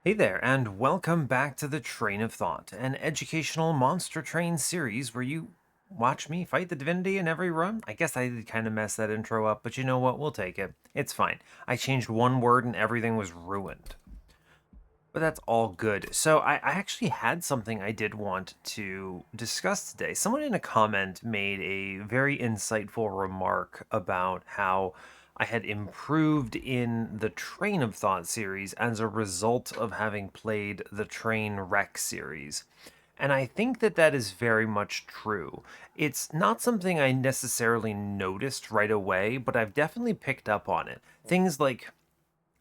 Hey there, and welcome back to the Train of Thought, an educational monster train series where you watch me fight the divinity in every run. I guess I did kind of mess that intro up, but you know what? We'll take it. It's fine. I changed one word and everything was ruined. But that's all good. So I actually had something I did want to discuss today. Someone in a comment made a very insightful remark about how I had improved in the Train of Thought series as a result of having played the Train Wreck series. And I think that that is very much true. It's not something I necessarily noticed right away, but I've definitely picked up on it. Things like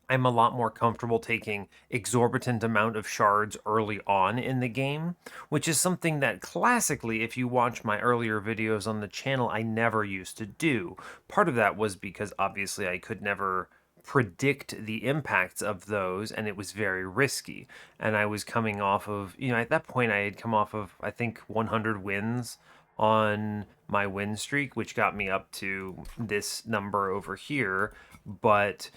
I'm a lot more comfortable taking exorbitant amount of shards early on in the game, which is something that classically, if you watch my earlier videos on the channel, I never used to do. Part of that was because obviously I could never predict the impacts of those and it was very risky. And I was coming off of, at that point I had come off of I think 100 wins on my win streak, which got me up to this number over here, but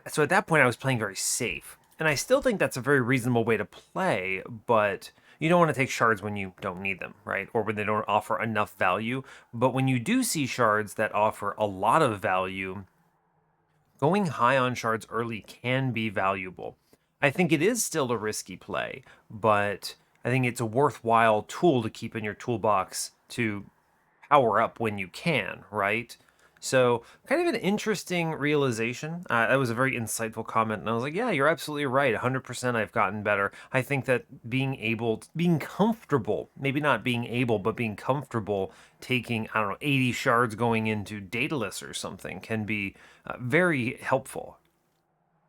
so at that point, I was playing very safe, and I still think that's a very reasonable way to play. But you don't want to take shards when you don't need them, right? Or when they don't offer enough value. But when you do see shards that offer a lot of value, going high on shards early can be valuable. I think it is still a risky play, but I think it's a worthwhile tool to keep in your toolbox to power up when you can, right? So, kind of an interesting realization. That was a very insightful comment, and I was like, "Yeah, you're absolutely right. 100%. I've gotten better. I think that being comfortable, maybe not being able, but being comfortable taking, I don't know, 80 shards going into Daedalus or something can be very helpful.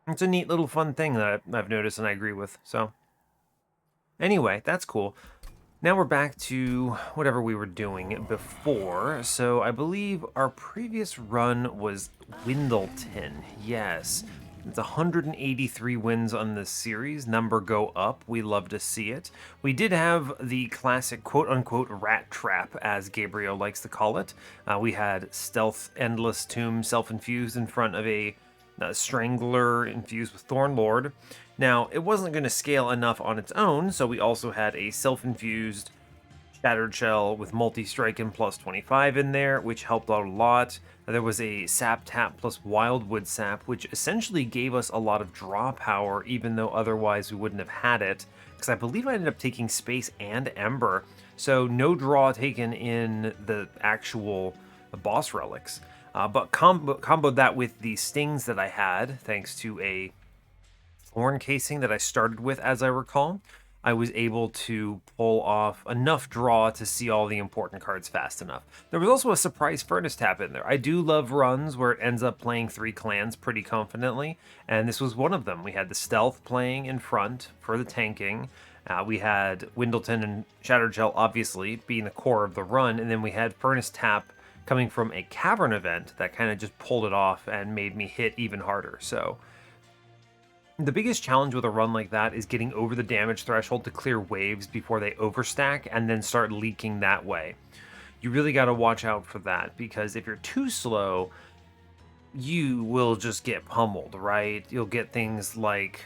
It's a neat little fun thing that I've noticed and I agree with. So, anyway, that's cool. Now we're back to whatever we were doing before. So I believe our previous run was Windleton. Yes. It's 183 wins on this series. Number go up. We love to see it. We did have the classic quote unquote rat trap, as Gabriel likes to call it. We had Stealth Endless Tomb self infused in front of a Strangler infused with Thorn Lord. Now, it wasn't going to scale enough on its own, so we also had a self-infused Shattered Shell with multi-strike and plus 25 in there, which helped out a lot. There was a Sap Tap plus Wildwood Sap, which essentially gave us a lot of draw power, even though otherwise we wouldn't have had it, because I believe I ended up taking Space and Ember, so no draw taken in the actual boss relics. But comboed that with the stings that I had, thanks to a thorn casing that I started with, as I recall, I was able to pull off enough draw to see all the important cards fast enough. There was also a surprise furnace tap in there. I do love runs where it ends up playing 3 clans pretty confidently, and this was one of them. We had the stealth playing in front for the tanking. We had Windleton and Shattered Shell obviously being the core of the run, and then we had furnace tap coming from a cavern event that kind of just pulled it off and made me hit even harder. So the biggest challenge with a run like that is getting over the damage threshold to clear waves before they overstack and then start leaking that way. You really got to watch out for that, because if you're too slow, you will just get pummeled, right? You'll get things like,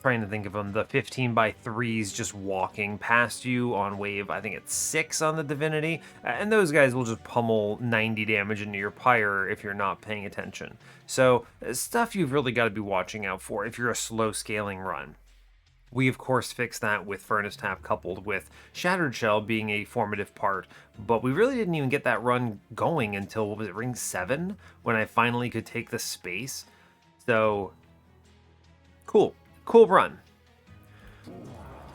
trying to think of them, the 15 by 3s just walking past you on wave, I think it's 6 on the Divinity, and those guys will just pummel 90 damage into your pyre if you're not paying attention. So stuff you've really got to be watching out for if you're a slow scaling run. We, of course, fixed that with Furnace Tap coupled with Shattered Shell being a formative part, but we really didn't even get that run going until, what was it, ring 7, when I finally could take the space. So, cool. Cool run.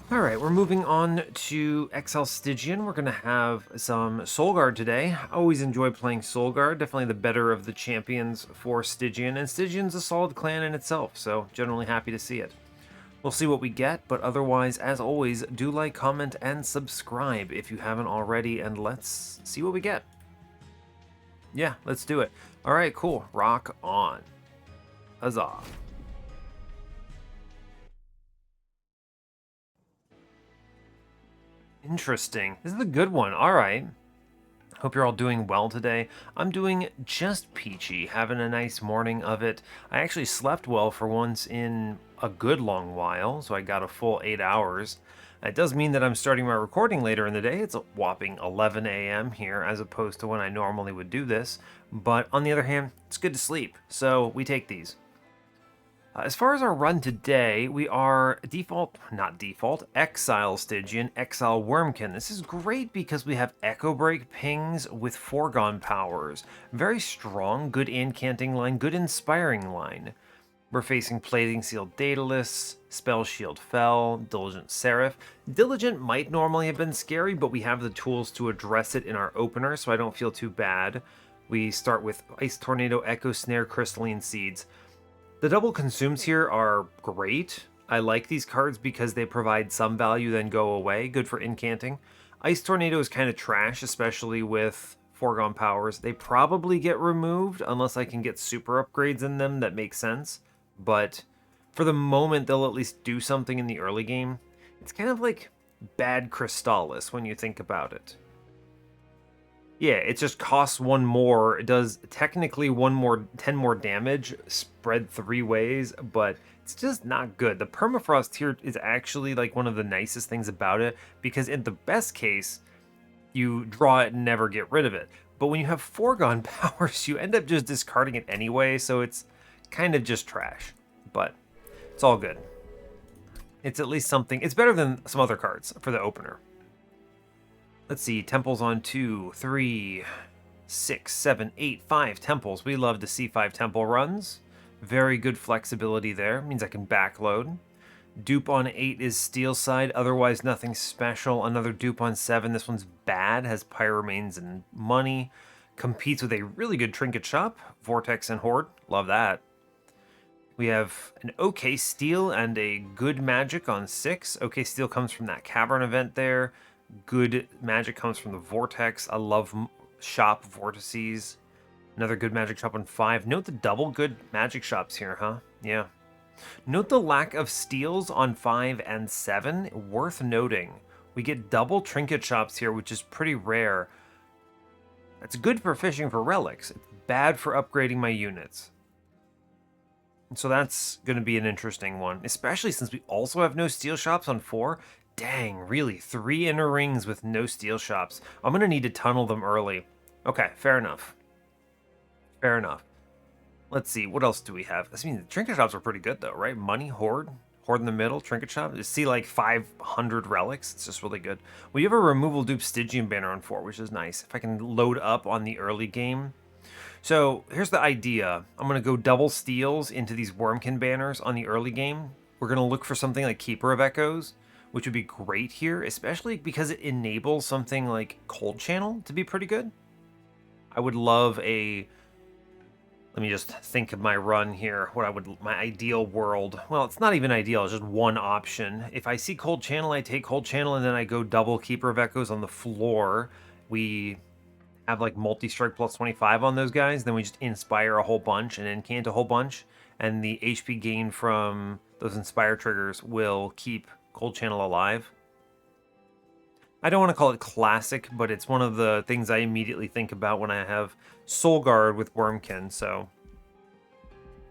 All right, we're moving on to Exile Stygian. We're going to have some Soul Guard today. I always enjoy playing Soul Guard, definitely the better of the champions for Stygian, and Stygian's a solid clan in itself, so generally happy to see it. We'll see what we get, but otherwise, as always, do like, comment, and subscribe if you haven't already, and let's see what we get. Yeah, let's do it. All right, cool. Rock on. Huzzah. Interesting. This is a good one. All right. Hope you're all doing well today. I'm doing just peachy, having a nice morning of it. I actually slept well for once in a good long while, so I got a full 8 hours. It does mean that I'm starting my recording later in the day. It's a whopping 11 a.m. here, as opposed to when I normally would do this. But on the other hand, it's good to sleep, so we take these. As far as our run today, we are Exile Stygian, Exile Wurmkin. This is great because we have Echo Break pings with foregone powers. Very strong, good incanting line, good inspiring line. We're facing Plating Sealed Daedalus, Spell Shield Fell, Diligent Seraph. Diligent might normally have been scary, but we have the tools to address it in our opener, so I don't feel too bad. We start with Ice Tornado, Echo Snare, Crystalline Seeds. The double consumes here are great. I like these cards because they provide some value then go away. Good for incanting. Ice Tornado is kind of trash, especially with foregone powers. They probably get removed unless I can get super upgrades in them that make sense. But for the moment, they'll at least do something in the early game. It's kind of like bad Crystallis when you think about it. Yeah, it just costs one more. It does technically 10 more damage spread 3 ways, but it's just not good. The permafrost here is actually like one of the nicest things about it because in the best case, you draw it and never get rid of it. But when you have foregone powers, you end up just discarding it anyway, so it's kind of just trash. But it's all good. It's at least something. It's better than some other cards for the opener. Let's see, temples on 2, 3, 6, 7, 8, 5 temples. We love to see 5 temple runs. Very good flexibility there. Means I can backload. Dupe on 8 is steel side, otherwise nothing special. Another dupe on 7. This one's bad, has Pyramanes and money. Competes with a really good trinket shop. Vortex and Horde. Love that. We have an OK Steel and a good magic on 6. OK Steel comes from that Cavern event there. Good magic comes from the Vortex. I love shop vortices. Another good magic shop on 5. Note the double good magic shops here, huh? Yeah. Note the lack of steals on 5 and 7. Worth noting. We get double trinket shops here, which is pretty rare. That's good for fishing for relics. It's bad for upgrading my units. So that's going to be an interesting one, especially since we also have no steel shops on 4. Dang, really? 3 inner rings with no steel shops. I'm going to need to tunnel them early. Okay, fair enough. Fair enough. Let's see, what else do we have? I mean, the trinket shops are pretty good though, right? Money, Horde, Horde in the middle, trinket shop. You see like 500 relics. It's just really good. We have a removal dupe Stygian banner on 4, which is nice. If I can load up on the early game. So here's the idea. I'm going to go double steals into these Wurmkin banners on the early game. We're going to look for something like Keeper of Echoes, which would be great here, especially because it enables something like Cold Channel to be pretty good. I would love a... Let me just think of my run here, my ideal world. Well, it's not even ideal, it's just one option. If I see Cold Channel, I take Cold Channel, and then I go double Keeper of Echoes on the floor. We have like multi-strike plus 25 on those guys, then we just inspire a whole bunch and incant a whole bunch, and the HP gain from those inspire triggers will keep Cold Channel alive. I don't want to call it classic, but it's one of the things I immediately think about when I have Soul Guard with Wurmkin, so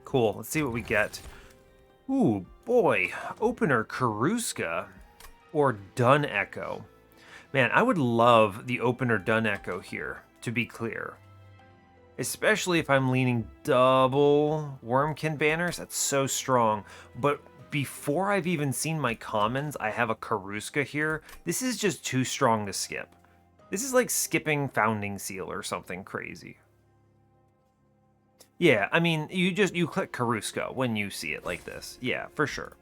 cool. Let's see what we get. Ooh, boy. Opener Karuska or Dun Echo. Man, I would love the opener Dun Echo here, to be clear. Especially if I'm leaning double Wurmkin banners. That's so strong. But before I've even seen my commons, I have a Karuska here. This is just too strong to skip. This is like skipping Founding Seal or something crazy. Yeah, I mean, you click Karuska when you see it like this. Yeah, for sure.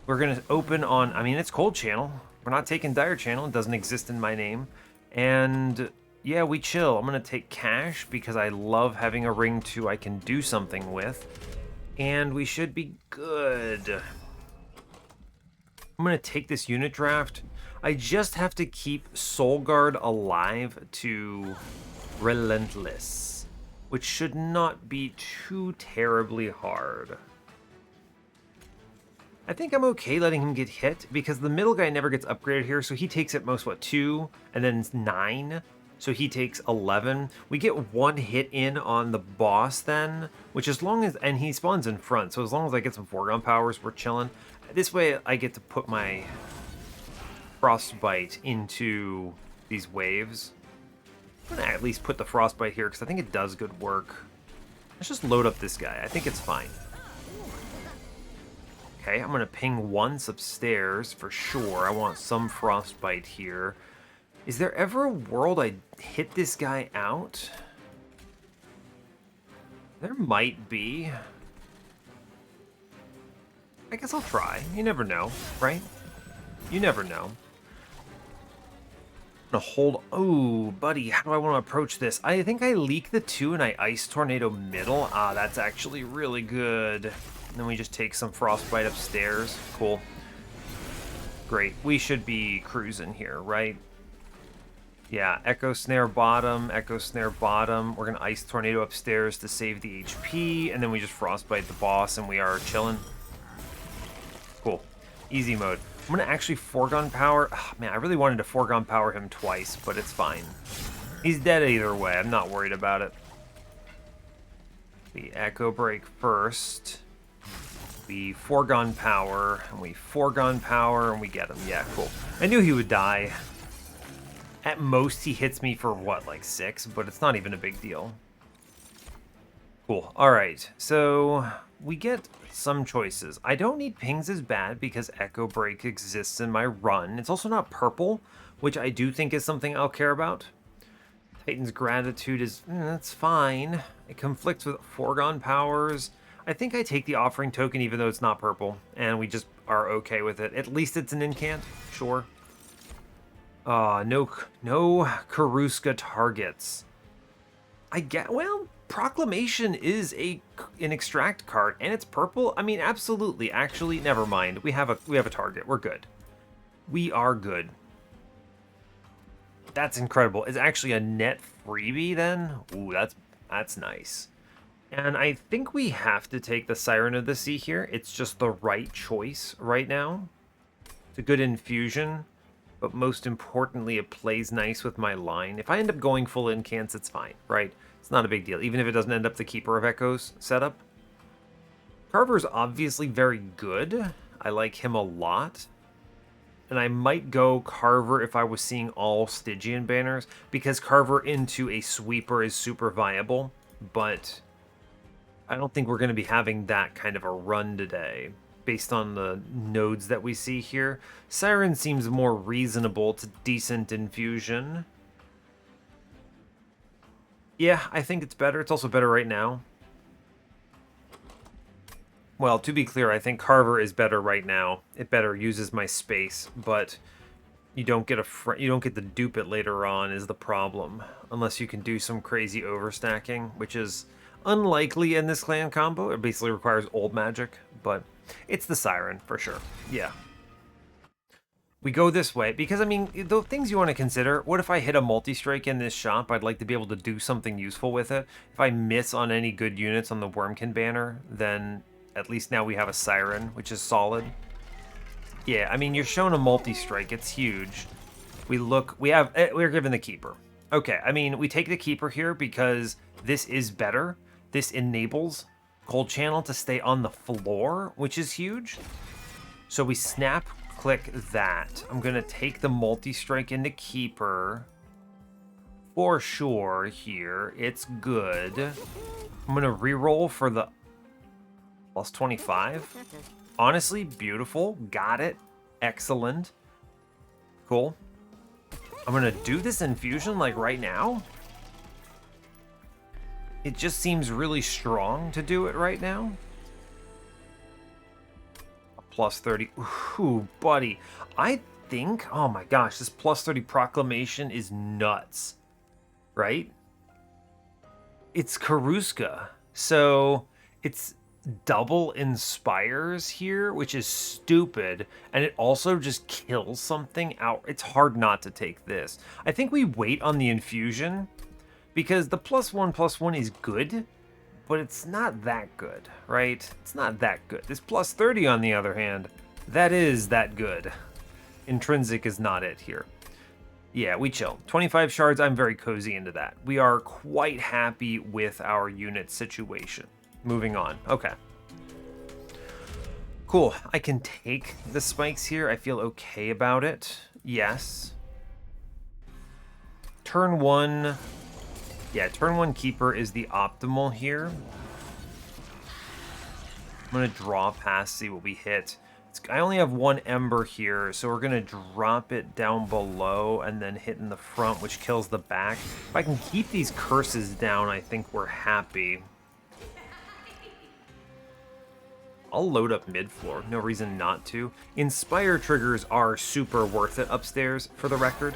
We're going to open on, I mean, it's Cold Channel. We're not taking Dire Channel. It doesn't exist in my name. And yeah, we chill. I'm going to take cash because I love having a ring 2 I can do something with. And we should be good. I'm going to take this unit draft. I just have to keep Soul Guard alive to Relentless, which should not be too terribly hard. I think I'm okay letting him get hit because the middle guy never gets upgraded here, so he takes at most, what, 2 and then 9. So he takes 11. We get 1 hit in on the boss then, which as long as, and he spawns in front, so as long as I get some foregone powers, we're chilling. This way I get to put my frostbite into these waves. I'm gonna at least put the frostbite here because I think it does good work. Let's just load up this guy. I think it's fine. Okay, I'm gonna ping once upstairs for sure. I want some frostbite here. Is there ever a world I hit this guy out? There might be. I guess I'll try. You never know, right? You never know. I'm gonna hold. Oh, buddy, how do I want to approach this? I think I leak the 2 and I ice tornado middle. Ah, that's actually really good. And then we just take some frostbite upstairs. Cool. Great. We should be cruising here, right? Yeah, Echo Snare bottom, Echo Snare bottom. We're going to Ice Tornado upstairs to save the HP, and then we just Frostbite the boss, and we are chilling. Cool. Easy mode. I'm going to actually Foregone Power. Oh, man, I really wanted to Foregone Power him twice, but it's fine. He's dead either way. I'm not worried about it. We Echo Break first. We Foregone Power, and we Foregone Power, and we get him. Yeah, cool. I knew he would die. At most, he hits me for, what, like 6? But it's not even a big deal. Cool. Alright, so we get some choices. I don't need pings as bad because Echo Break exists in my run. It's also not purple, which I do think is something I'll care about. Titan's Gratitude is, that's fine. It conflicts with Foregone Powers. I think I take the Offering Token even though it's not purple, and we just are okay with it. At least it's an incant, sure. No Karuska targets. I get, well, Proclamation is an extract card, and it's purple. I mean, absolutely. Actually, never mind. We have a target. We're good. We are good. That's incredible. It's actually a net freebie then. Ooh, that's nice. And I think we have to take the Siren of the Sea here. It's just the right choice right now. It's a good infusion. But most importantly, it plays nice with my line. If I end up going full incants, it's fine, right? It's not a big deal, even if it doesn't end up the Keeper of Echoes setup. Carver's obviously very good. I like him a lot. And I might go Carver if I was seeing all Stygian banners, because Carver into a sweeper is super viable, but I don't think we're going to be having that kind of a run today. Based on the nodes that we see here. Siren seems more reasonable to decent infusion. Yeah, I think it's better. It's also better right now. Well, to be clear, I think Carver is better right now. It better uses my space, but you don't get the dupe it later on is the problem. Unless you can do some crazy overstacking, which is unlikely in this clan combo. It basically requires old magic, but it's the Siren, for sure. Yeah. We go this way, because, I mean, the things you want to consider, what if I hit a multi-strike in this shop? I'd like to be able to do something useful with it. If I miss on any good units on the Wurmkin banner, then at least now we have a Siren, which is solid. Yeah, I mean, you're shown a multi-strike. It's huge. We're given the Keeper. Okay, I mean, we take the Keeper here because this is better. This enables Cold Channel to stay on the floor, which is huge. So we snap click that. I'm gonna take the multi-strike into Keeper for sure here. It's good. I'm gonna reroll for the plus 25. Honestly, beautiful. Got it. Excellent. Cool. I'm gonna do this infusion like right now. It just seems really strong to do it right now. A plus 30. Ooh, buddy. I think, oh my gosh, this plus 30 Proclamation is nuts. Right? It's Karuska. So it's double Inspires here, which is stupid. And it also just kills something out. It's hard not to take this. I think we wait on the infusion. Because the +1/+1 is good, but it's not that good, right? It's not that good. This plus 30, on the other hand, that is that good. Intrinsic is not it here. Yeah, we chill. 25 shards, I'm very cozy into that. We are quite happy with our unit situation. Moving on. Okay. Cool. I can take the spikes here. I feel okay about it. Yes. Turn one. Yeah, turn one keeper is the optimal here. I'm going to draw past, see what we hit. I only have one ember here, so we're going to drop it down below and then hit in the front, which kills the back. If I can keep these curses down, I think we're happy. I'll load up mid-floor, no reason not to. Inspire triggers are super worth it upstairs, for the record.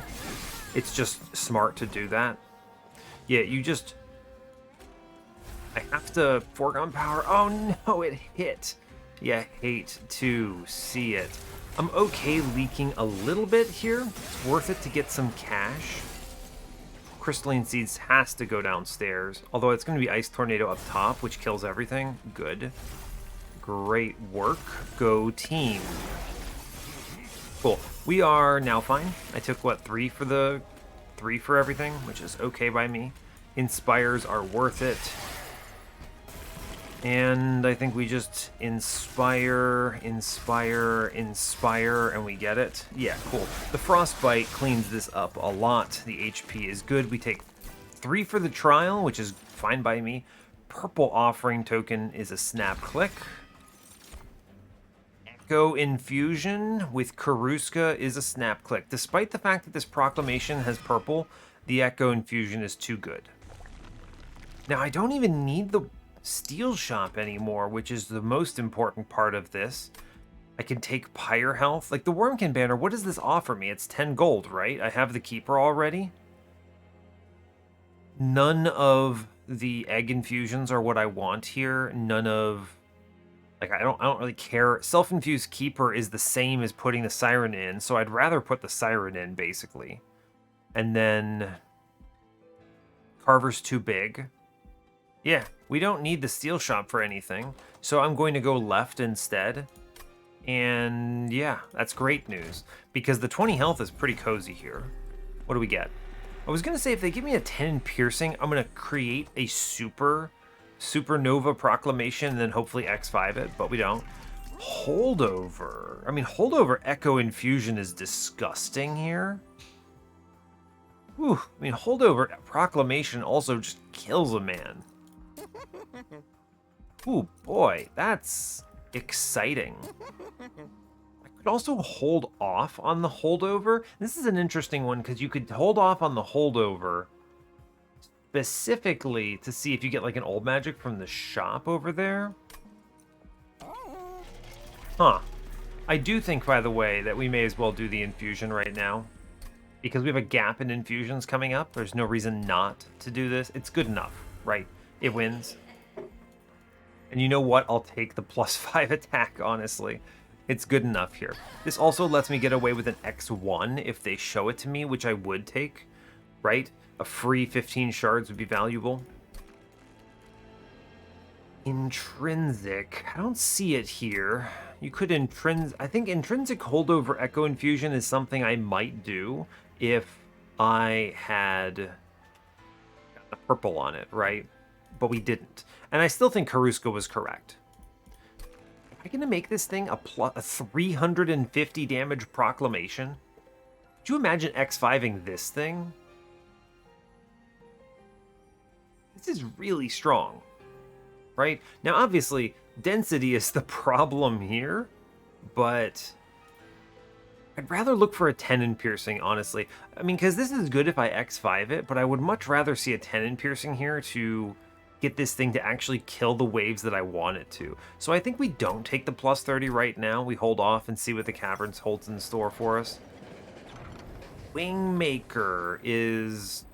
It's just smart to do that. Yeah, you just... I have to foregone power. Oh no, it hit. Yeah, hate to see it. I'm okay leaking a little bit here. It's worth it to get some cash. Crystalline Seeds has to go downstairs, although it's going to be Ice Tornado up top, which kills everything. Good. Great work. Go team. Cool. We are now fine. I took, what, 3 for everything, which is okay by me. Inspires are worth it. And I think we just inspire, and we get it. Yeah, cool. The Frostbite cleans this up a lot. The HP is good. We take 3 for the trial, which is fine by me. Purple Offering Token is a snap click. Echo Infusion with Karuska is a snap click. Despite the fact that this proclamation has purple, the Echo Infusion is too good. Now, I don't even need the Steel Shop anymore, which is the most important part of this. I can take Pyre Health. Like the Wurmkin banner, what does this offer me? It's 10 gold, right? I have the Keeper already. None of the egg infusions are what I want here. None of... Like, I don't really care. Self-infused Keeper is the same as putting the Siren in, so I'd rather put the Siren in, basically. And then... Carver's too big. Yeah, we don't need the Steel Shop for anything, so I'm going to go left instead. And yeah, that's great news, because the 20 health is pretty cozy here. What do we get? I was going to say, if they give me a 10 in piercing, I'm going to create a Supernova Proclamation and then hopefully X5 it, but we don't. Holdover. I mean, Holdover Echo Infusion is disgusting here. Whew. I mean, Holdover Proclamation also just kills a man. Ooh, boy, that's exciting. I could also hold off on the holdover. This is an interesting one because you could hold off on the holdover specifically to see if you get like an old magic from the shop over there. Huh. I do think, by the way, that we may as well do the infusion right now. Because we have a gap in infusions coming up. There's no reason not to do this. It's good enough, right? It wins. And you know what? I'll take the +5 attack, honestly. It's good enough here. This also lets me get away with an X1 if they show it to me, which I would take, right? A free 15 shards would be valuable. Intrinsic. I don't see it here. You could I think intrinsic holdover Echo Infusion is something I might do if I had a purple on it, right? But we didn't. And I still think Karuska was correct. Am I going to make this thing a 350 damage proclamation? Could you imagine X5ing this thing? This is really strong, right? Now, obviously, density is the problem here, but I'd rather look for a 10 in piercing, honestly. I mean, because this is good if I X5 it, but I would much rather see a 10 in piercing here to get this thing to actually kill the waves that I want it to. So I think we don't take the +30 right now. We hold off and see what the Caverns holds in store for us. Wingmaker is...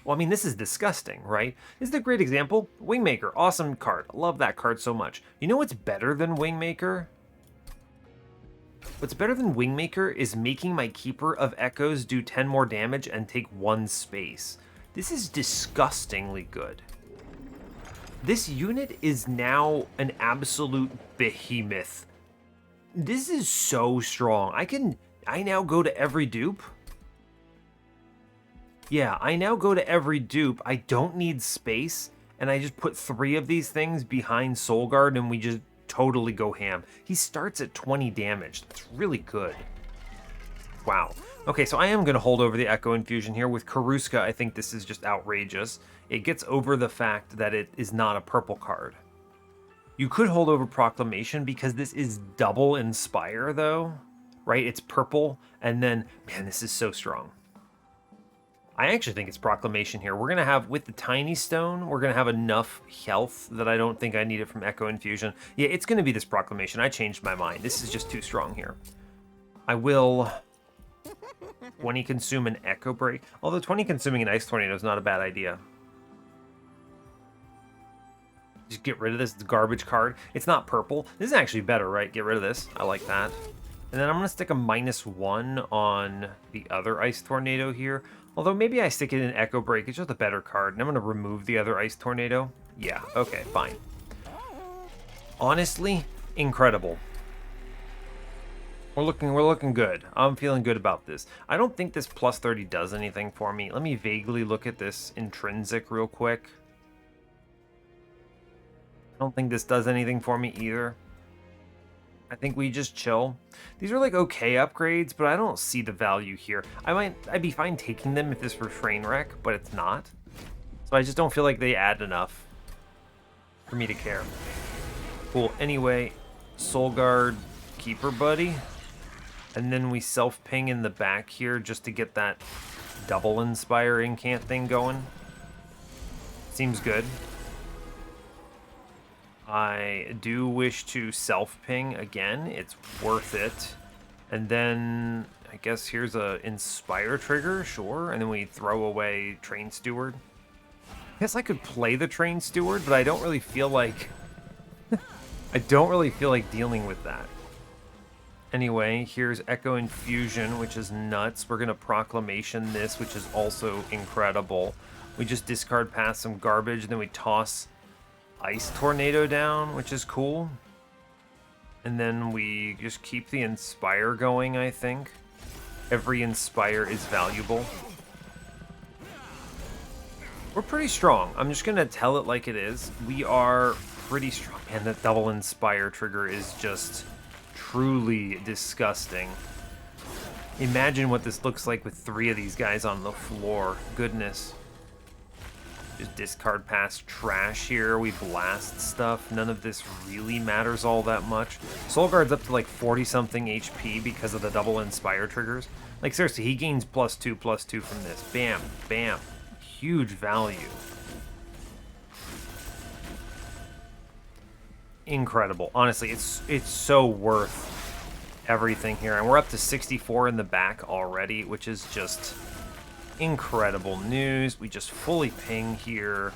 Well, I mean, this is disgusting, right? This is a great example. Wingmaker, awesome card. Love that card so much. You know what's better than Wingmaker? What's better than Wingmaker is making my Keeper of Echoes do 10 more damage and take 1 space. This is disgustingly good. This unit is now an absolute behemoth. This is so strong. I can I now go to every dupe? Yeah, I now go to every dupe. I don't need space, and I just put 3 of these things behind Soulguard, and we just totally go ham. He starts at 20 damage. That's really good. Wow. Okay, so I am going to hold over the Echo Infusion here. With Karuska, I think this is just outrageous. It gets over the fact that it is not a purple card. You could hold over Proclamation because this is double Inspire, though, right? It's purple, and then, man, this is so strong. I actually think it's Proclamation here. We're going to have, with the Tiny Stone, we're going to have enough health that I don't think I need it from Echo Infusion. Yeah, it's going to be this Proclamation. I changed my mind. This is just too strong here. I will 20 consume an Echo Break. Although 20 consuming an Ice Tornado is not a bad idea. Just get rid of this garbage card. It's not purple. This is actually better, right? Get rid of this. I like that. And then I'm going to stick a -1 on the other Ice Tornado here. Although maybe I stick it in Echo Break. It's just a better card. And I'm going to remove the other Ice Tornado. Yeah, okay, fine. Honestly, incredible. We're looking good. I'm feeling good about this. I don't think this +30 does anything for me. Let me vaguely look at this intrinsic real quick. I don't think this does anything for me either. I think we just chill. These are like okay upgrades, but I don't see the value here. I'd be fine taking them if this were Trainwreck, but it's not. So I just don't feel like they add enough for me to care. Cool. Anyway, Soulguard Keeper Buddy. And then we self-ping in the back here just to get that double Inspire incant thing going. Seems good. I do wish to self-ping again. It's worth it. And then I guess here's a Inspire trigger, sure. And then we throw away Train Steward. I guess I could play the Train Steward, but I don't really feel like I don't really feel like dealing with that. Anyway, here's Echo Infusion, which is nuts. We're gonna Proclamation this, which is also incredible. We just discard past some garbage, then we toss Ice Tornado down, which is cool. And then we just keep the Inspire going, I think. Every Inspire is valuable. We're pretty strong. I'm just gonna tell it like it is. We are pretty strong. And the double Inspire trigger is just truly disgusting. Imagine what this looks like with 3 of these guys on the floor. Goodness. Just discard past trash here. We blast stuff. None of this really matters all that much. Soulguard's up to like 40-something HP because of the double Inspire triggers. Like, seriously, he gains +2/+2 from this. Bam, bam. Huge value. Incredible. Honestly, it's so worth everything here. And we're up to 64 in the back already, which is just incredible news. We just fully ping here.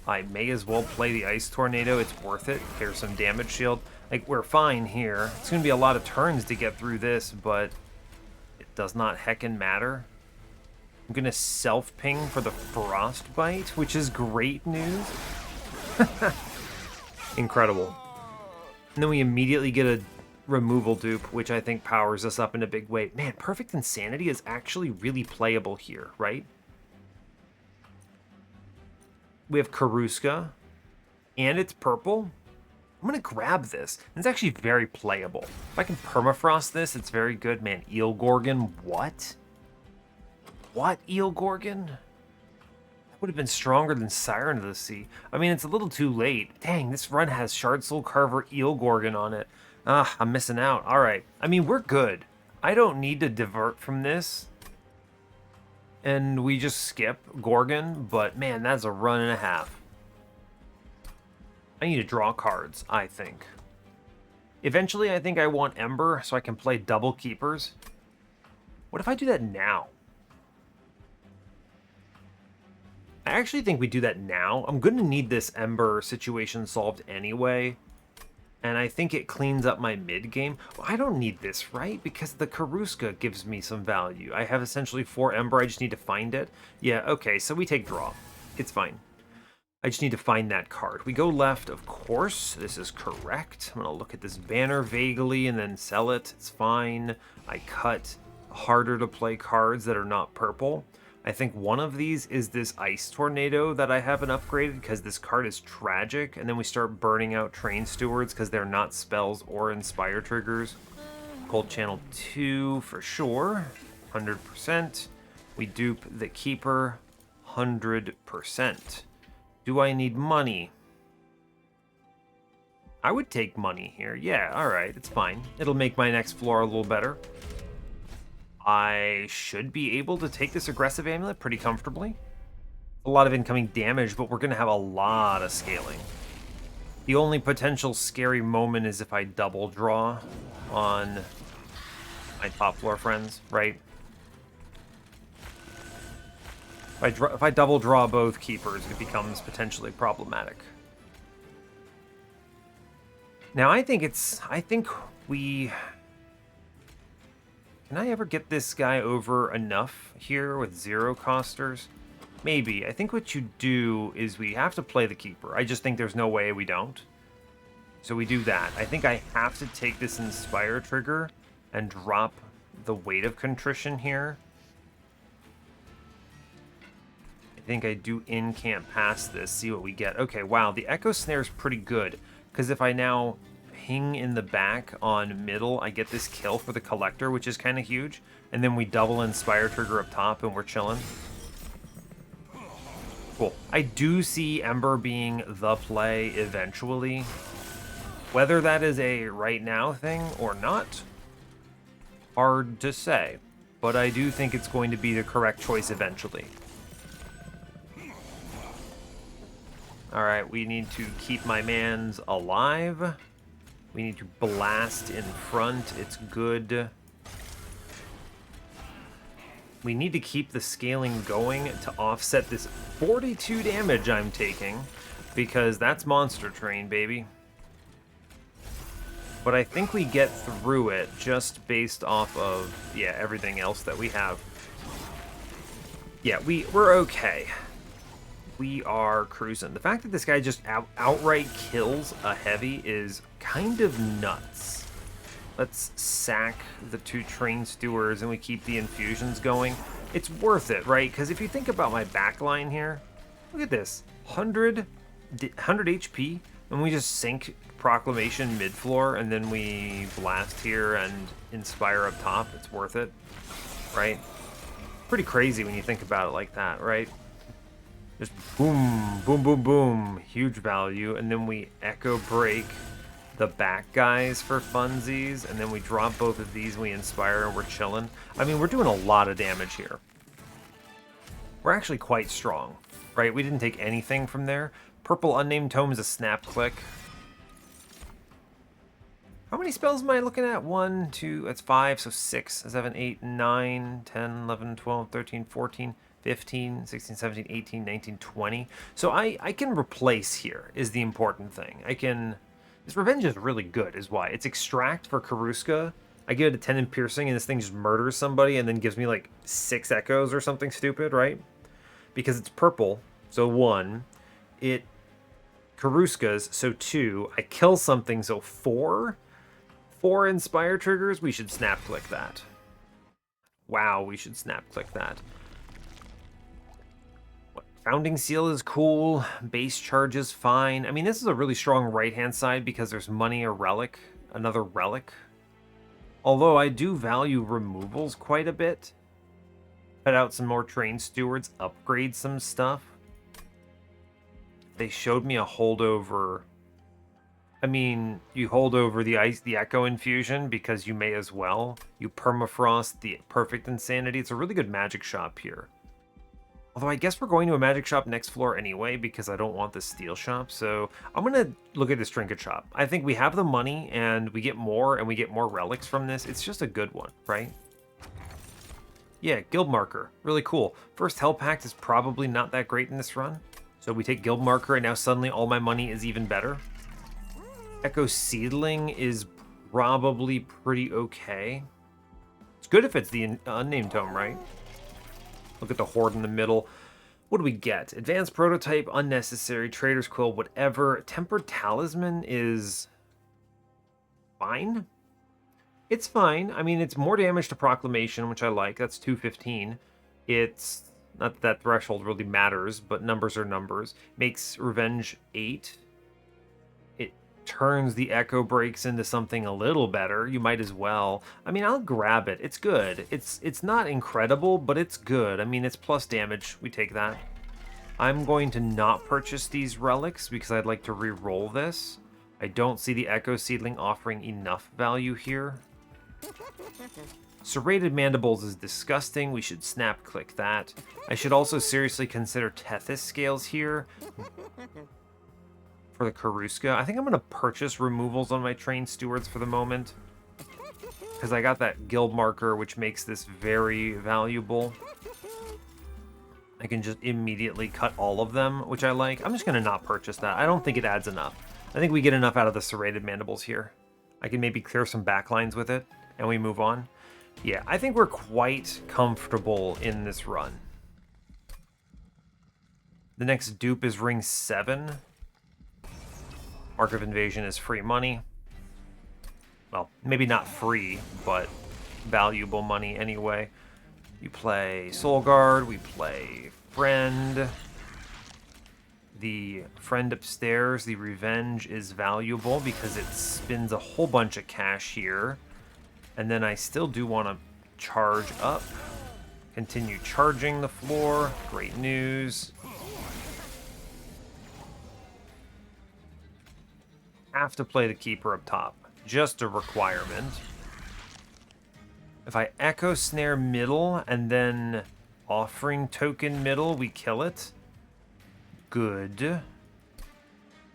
I may as well play the Ice Tornado. It's worth it. Here's some damage shield. Like, we're fine here. It's going to be a lot of turns to get through this, but it does not heckin' matter. I'm going to self-ping for the Frostbite, which is great news. Incredible. And then we immediately get a removal dupe, which I think powers us up in a big way. Man, Perfect Insanity is actually really playable here, right? We have Karuska, and it's purple. I'm going to grab this. It's actually very playable. If I can permafrost this, it's very good. Man, Eel Gorgon, what? What, Eel Gorgon? Would have been stronger than Siren of the Sea. I mean, it's a little too late. Dang, this run has Shard Soul Carver Eel Gorgon on it. Ah, I'm missing out. All right. I mean, we're good. I don't need to divert from this. And we just skip Gorgon, but man, that's a run and a half. I need to draw cards, I think. Eventually, I think I want Ember so I can play double keepers. What if I do that now? I actually think we do that now. I'm going to need this Ember situation solved anyway. And I think it cleans up my mid game. Well, I don't need this, right? Because the Karuska gives me some value. I have essentially 4 Ember. I just need to find it. Yeah, okay, so we take draw. It's fine. I just need to find that card. We go left, of course. This is correct. I'm going to look at this banner vaguely and then sell it. It's fine. I cut harder to play cards that are not purple. I think one of these is this Ice Tornado that I haven't upgraded because this card is tragic. And then we start burning out Train Stewards because they're not spells or Inspire triggers. Cold Channel 2 for sure. 100%. We dupe the Keeper. 100%. Do I need money? I would take money here. Yeah, alright, it's fine. It'll make my next floor a little better. I should be able to take this aggressive amulet pretty comfortably. A lot of incoming damage, but we're going to have a lot of scaling. The only potential scary moment is if I double draw on my top floor friends, right? If I double draw both keepers, it becomes potentially problematic. Now, I think we... Can I ever get this guy over enough here with 0-costers? Maybe. I think what you do is we have to play the keeper. I just think there's no way we don't. So we do that. I think I have to take this Inspire trigger and drop the Weight of Contrition here. I think I do in-camp past this, see what we get. Okay, wow, the Echo Snare is pretty good, because if I now ping in the back on middle, I get this kill for the Collector, which is kind of huge, and then we double Inspire trigger up top, and we're chilling. Cool. I do see Ember being the play eventually. Whether that is a right now thing or not, hard to say, but I do think it's going to be the correct choice eventually. Alright, we need to keep my mans alive. We need to blast in front. It's good. We need to keep the scaling going to offset this 42 damage I'm taking, because that's Monster Train, baby. But I think we get through it just based off of, yeah, everything else that we have. Yeah, we're okay. We are cruising. The fact that this guy just outright kills a heavy is kind of nuts. Let's sack the 2 Train Stewards and we keep the infusions going. It's worth it, right? Because if you think about my backline here, look at this. 100 HP, and we just sink Proclamation mid-floor, and then we blast here and Inspire up top. It's worth it, right? Pretty crazy when you think about it like that, right? Just boom, boom, boom, boom. Huge value. And then we Echo Break the back guys for funsies. And then we drop both of these and we Inspire and we're chilling. I mean, we're doing a lot of damage here. We're actually quite strong, right? We didn't take anything from there. Purple Unnamed Tome is a snap click. How many spells am I looking at? 1, 2, that's 5, so 6, 7, 8, 9, 10, 11, 12, 13, 14... 15, 16, 17, 18, 19, 20. So I can replace here is the important thing. This Revenge is really good is why. It's Extract for Karuska. I give it a 10 in Piercing and this thing just murders somebody and then gives me like 6 Echoes or something stupid, right? Because it's purple, so 1. It Karuskas, so 2. I kill something, so 4. 4 Inspire triggers, we should snap click that. Wow, we should snap click that. Founding Seal is cool. Base Charge is fine. I mean, this is a really strong right-hand side because there's money or relic. Another relic. Although I do value removals quite a bit. Cut out some more Train Stewards. Upgrade some stuff. They showed me a holdover. I mean, you hold over the Echo Infusion because you may as well. You Permafrost the Perfect Insanity. It's a really good magic shop here. Although I guess we're going to a magic shop next floor anyway because I don't want the steel shop. So I'm going to look at this trinket shop. I think we have the money and we get more relics from this. It's just a good one, right? Yeah, Guild Marker. Really cool. First Hell Pact is probably not that great in this run. So we take Guild Marker and now suddenly all my money is even better. Echo Seedling is probably pretty okay. It's good if it's the Unnamed Tome, right? Look at the Horde in the middle. What do we get? Advanced Prototype, Unnecessary, Trader's Quill, whatever. Tempered Talisman is fine. It's fine. I mean, it's more damage to Proclamation, which I like. That's 215. It's not that that threshold really matters, but numbers are numbers. Makes Revenge 8. It turns the Echo Breaks into something a little better. You might as well. I mean, I'll grab it. It's good. It's not incredible, but it's good. I mean, it's plus damage. We take that. I'm going to not purchase these relics because I'd like to re-roll this. I don't see the Echo Seedling offering enough value here. Serrated Mandibles is disgusting. We should snap click that. I should also seriously consider Tethys Scales here for the Karuska. I think I'm going to purchase removals on my Train Stewards for the moment because I got that guild marker, which makes this very valuable. I can just immediately cut all of them, which I like. I'm just going to not purchase that. I don't think it adds enough. I think we get enough out of the Serrated Mandibles here. I can maybe clear some backlines with it, and we move on. Yeah, I think we're quite comfortable in this run. The next dupe is Ring 7. Mark of Invasion is free money. Well, maybe not free, but valuable money anyway. You play Soul Guard, we play Friend. The Friend upstairs, the Revenge, is valuable because it spins a whole bunch of cash here. And then I still do want to charge up. Continue charging the floor. Great news. Have to play the Keeper up top. Just a requirement. If I Echo Snare middle and then Offering Token middle, we kill it. Good.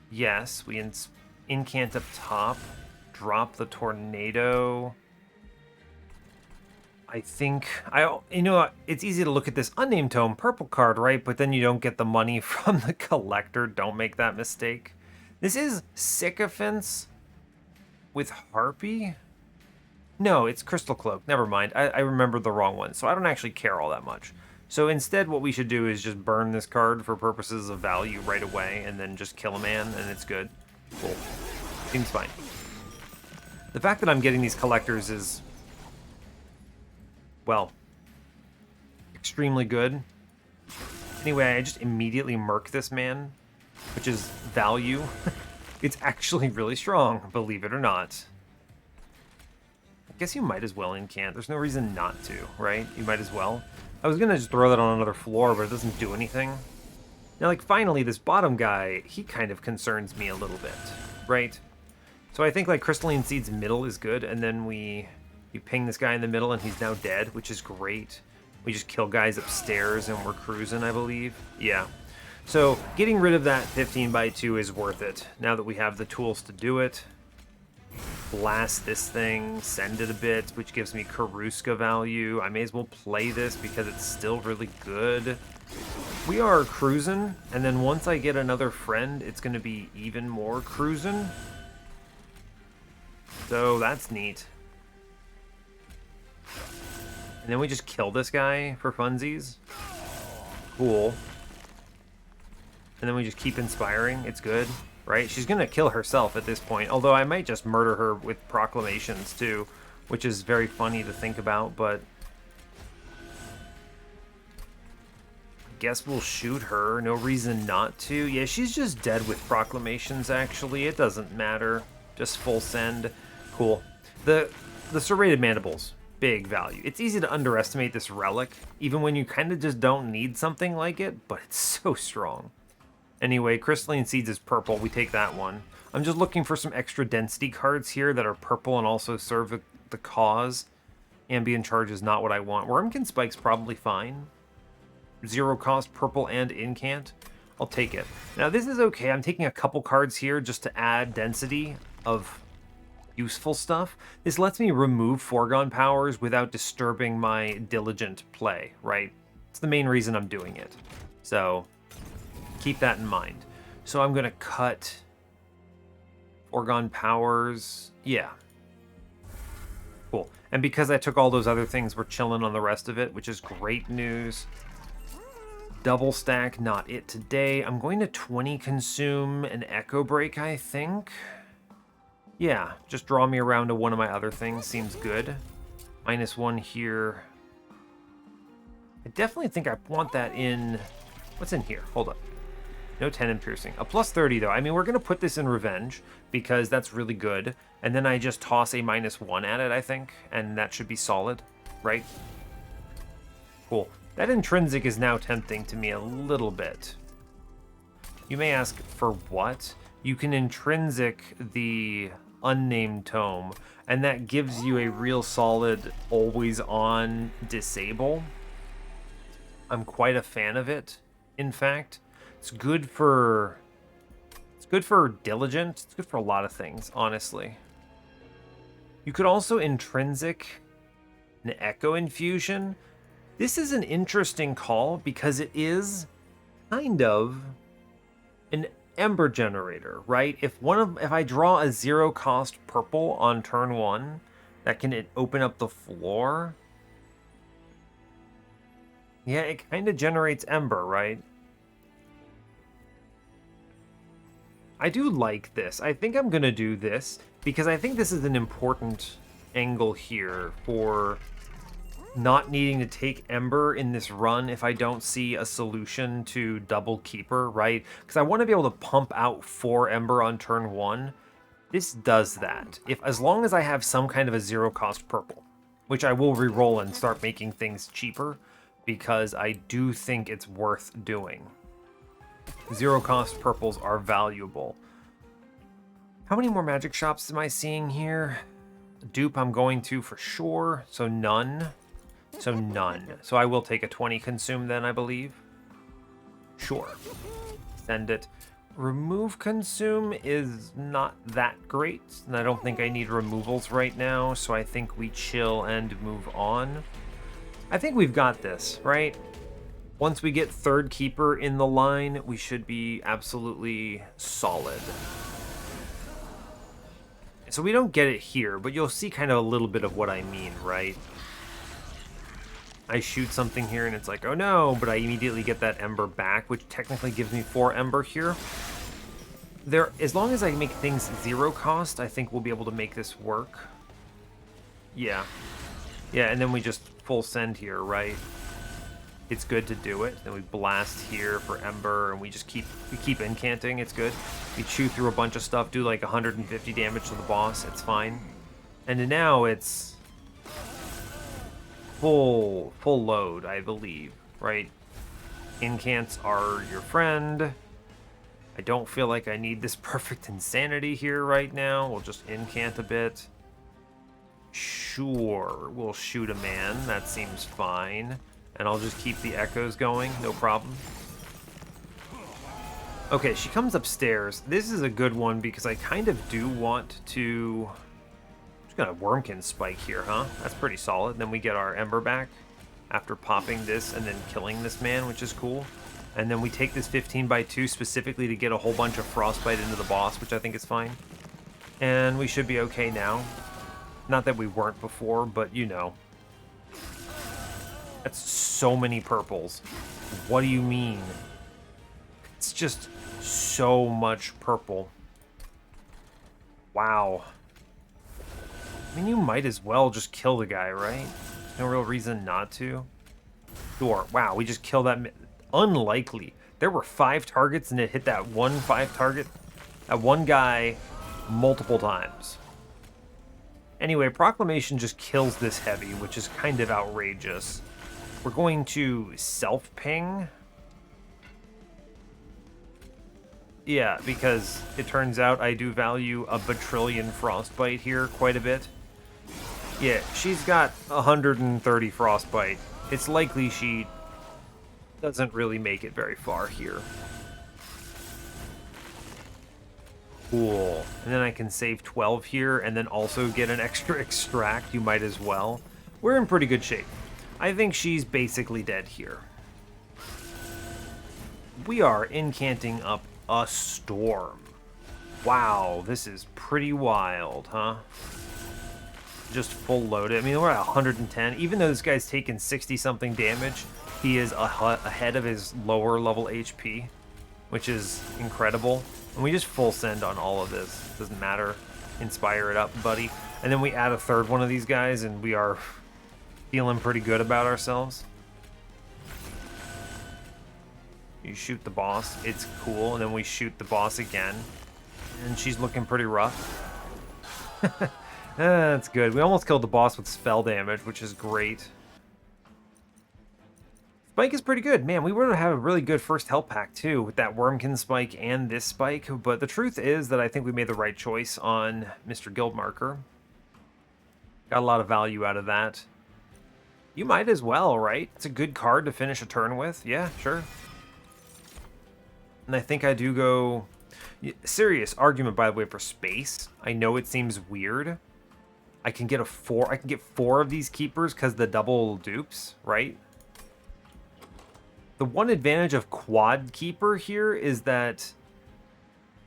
Yes, we incant up top. Drop the Tornado. I think, you know, it's easy to look at this Unnamed Tome purple card, right? But then you don't get the money from the collector. Don't make that mistake. This is Sycophants with Harpy? No, it's Crystal Cloak. Never mind. I remembered the wrong one, so I don't actually care all that much. So instead, what we should do is just burn this card for purposes of value right away, and then just kill a man, and it's good. Cool. Seems fine. The fact that I'm getting these collectors is, well, extremely good. Anyway, I just immediately murk this man, which is value. It's actually really strong, believe it or not. I guess you might as well incant. There's no reason not to, right? You might as well. I was gonna just throw that on another floor, but it doesn't do anything. Now, like, finally, this bottom guy, he kind of concerns me a little bit, right? So I think, like, Crystalline Seed's middle is good, and then you ping this guy in the middle, and he's now dead, which is great. We just kill guys upstairs, and we're cruising, I believe. Yeah. So getting rid of that 15x2 is worth it, now that we have the tools to do it. Blast this thing, send it a bit, which gives me Karuska value. I may as well play this because it's still really good. We are cruising, and then once I get another friend, it's going to be even more cruising. So that's neat. And then we just kill this guy for funsies. Cool. And then we just keep inspiring. It's good. Right? She's going to kill herself at this point, although I might just murder her with proclamations too, which is very funny to think about, but I guess we'll shoot her. No reason not to. Yeah, she's just dead with proclamations, actually. It doesn't matter. Just full send. Cool. The Serrated Mandibles, big value. It's easy to underestimate this relic, even when you kind of just don't need something like it, but it's so strong. Anyway, Crystalline Seeds is purple. We take that one. I'm just looking for some extra density cards here that are purple and also serve the cause. Ambient Charge is not what I want. Wurmkin Spike's probably fine. 0 cost, purple and incant. I'll take it. Now, this is okay. I'm taking a couple cards here just to add density of useful stuff. This lets me remove foregone powers without disturbing my diligent play, right? It's the main reason I'm doing it. So keep that in mind. So I'm going to cut foregone powers. Yeah. Cool. And because I took all those other things, we're chilling on the rest of it, which is great news. Double stack, not it today. I'm going to 20 consume an Echo Break, I think. Yeah, just draw me around to one of my other things. Seems good. -1 here. I definitely think I want that in... What's in here? Hold up. No 10 in piercing. A +30, though. I mean, we're going to put this in revenge because that's really good. And then I just toss a -1 at it, I think. And that should be solid, right? Cool. That intrinsic is now tempting to me a little bit. You may ask, for what? You can intrinsic the unnamed tome, and that gives you a real solid always-on disable. I'm quite a fan of it, in fact. It's good for diligent. It's good for a lot of things, honestly. You could also intrinsic an Echo Infusion. This is an interesting call because it is kind of an Ember generator, right? If I draw a 0-cost purple on turn 1, that can open up the floor. Yeah, it kind of generates Ember, right? I do like this. I think I'm gonna do this because I think this is an important angle here for not needing to take Ember in this run if I don't see a solution to double Keeper, right? Because I want to be able to pump out 4 Ember on turn 1. This does that. As long as I have some kind of a 0-cost purple, which I will re-roll and start making things cheaper, because I do think it's worth doing. 0-cost purples are valuable. How many more magic shops am I seeing here? Dupe I'm going to for sure, so none. So none. So I will take a 20 consume then, I believe. Sure. Send it. Remove consume is not that great, and I don't think I need removals right now, so I think we chill and move on. I think we've got this, right? Once we get third keeper in the line, we should be absolutely solid. So we don't get it here, but you'll see kind of a little bit of what I mean, right? I shoot something here and it's like, oh no, but I immediately get that Ember back, which technically gives me 4 Ember here. As long as I make things 0 cost, I think we'll be able to make this work. Yeah. Yeah, and then we just full send here, right? It's good to do it. Then we blast here for Ember, and we keep incanting. It's good. We chew through a bunch of stuff, do like 150 damage to the boss. It's fine. And now it's full load, I believe, right? Incants are your friend. I don't feel like I need this perfect insanity here right now. We'll just incant a bit. Sure, we'll shoot a man. That seems fine. And I'll just keep the echoes going, no problem. Okay, she comes upstairs. This is a good one because I kind of do want to... I'm just gonna Wurmkin spike here, huh? That's pretty solid. Then we get our Ember back after popping this and then killing this man, which is cool. And then we take this 15/2 specifically to get a whole bunch of Frostbite into the boss, which I think is fine. And we should be okay now. Not that we weren't before, but you know. That's so many purples. What do you mean? It's just so much purple. Wow. I mean, you might as well just kill the guy, right? No real reason not to. Sure. Wow, we just killed that. Unlikely. There were 5 targets and it hit that 5 target. That one guy multiple times. Anyway, Proclamation just kills this heavy, which is kind of outrageous. We're going to self-ping. Yeah, because it turns out I do value a bajillion Frostbite here quite a bit. Yeah, she's got 130 Frostbite. It's likely she doesn't really make it very far here. Cool. And then I can save 12 here and then also get an extra extract. You might as well. We're in pretty good shape. I think she's basically dead here. We are incanting up a storm. Wow, this is pretty wild, huh? just full loaded. I mean, we're at 110. Even though this guy's taken 60-something damage, he is ahead of his lower level HP, which is incredible. And we just full send on all of this. Doesn't matter. Inspire it up, buddy. And then we add a third one of these guys, and we are feeling pretty good about ourselves. You shoot the boss, it's cool, and then we shoot the boss again. And she's looking pretty rough. That's good. We almost killed the boss with spell damage, which is great. Spike is pretty good. Man, we would have had a really good first health pack, too, with that Wurmkin spike and this spike. But the truth is that I think we made the right choice on Mr. Guildmarker. Got a lot of value out of that. You might as well, right? It's a good card to finish a turn with. Yeah, sure. And I think I do go... Serious argument, by the way, for space. I know it seems weird. I can get four of these keepers because the double dupes, right? The one advantage of quad keeper here is that,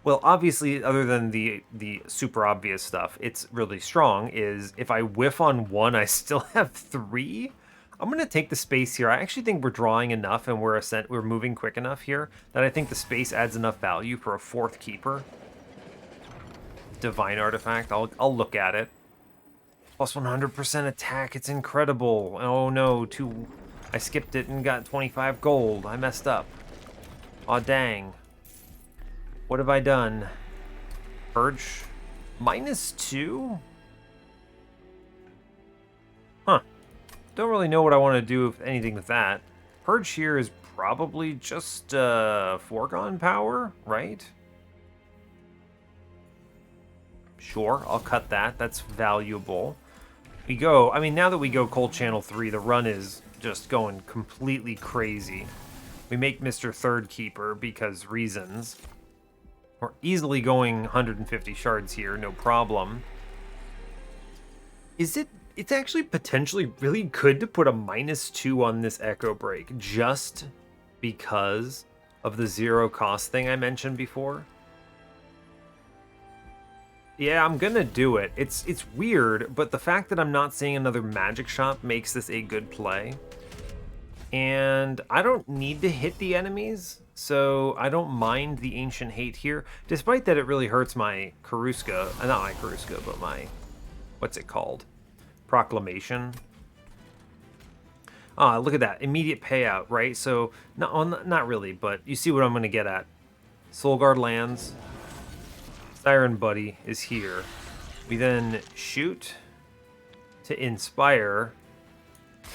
well, obviously, other than the super obvious stuff, it's really strong, is if I whiff on one, I still have three. I'm going to take the space here. I actually think we're drawing enough and we're moving quick enough here that I think the space adds enough value for a fourth keeper. Divine artifact. I'll look at it. Plus 100% attack. It's incredible. Oh no, I skipped it and got 25 gold. I messed up. Aw, dang. What have I done? Purge? -2? Huh. Don't really know what I want to do, if anything, with that. Purge here is probably just foregone power, right? Sure, I'll cut that. That's valuable. I mean, now that we go Cold Channel 3, the run is just going completely crazy. We make Mr. Third Keeper because reasons. We're easily going 150 shards here, no problem. It's actually potentially really good to put a -2 on this Echo Break just because of the 0 cost thing I mentioned before. Yeah, I'm gonna do it. It's weird, but the fact that I'm not seeing another magic shop makes this a good play. And I don't need to hit the enemies, so I don't mind the Ancient Hate here, despite that it really hurts my Karuska, not my Karuska, but my, what's it called? Proclamation. Ah, look at that, immediate payout, right? So, not really, but you see what I'm gonna get at. Soulguard lands. Siren Buddy is here. We then shoot to inspire,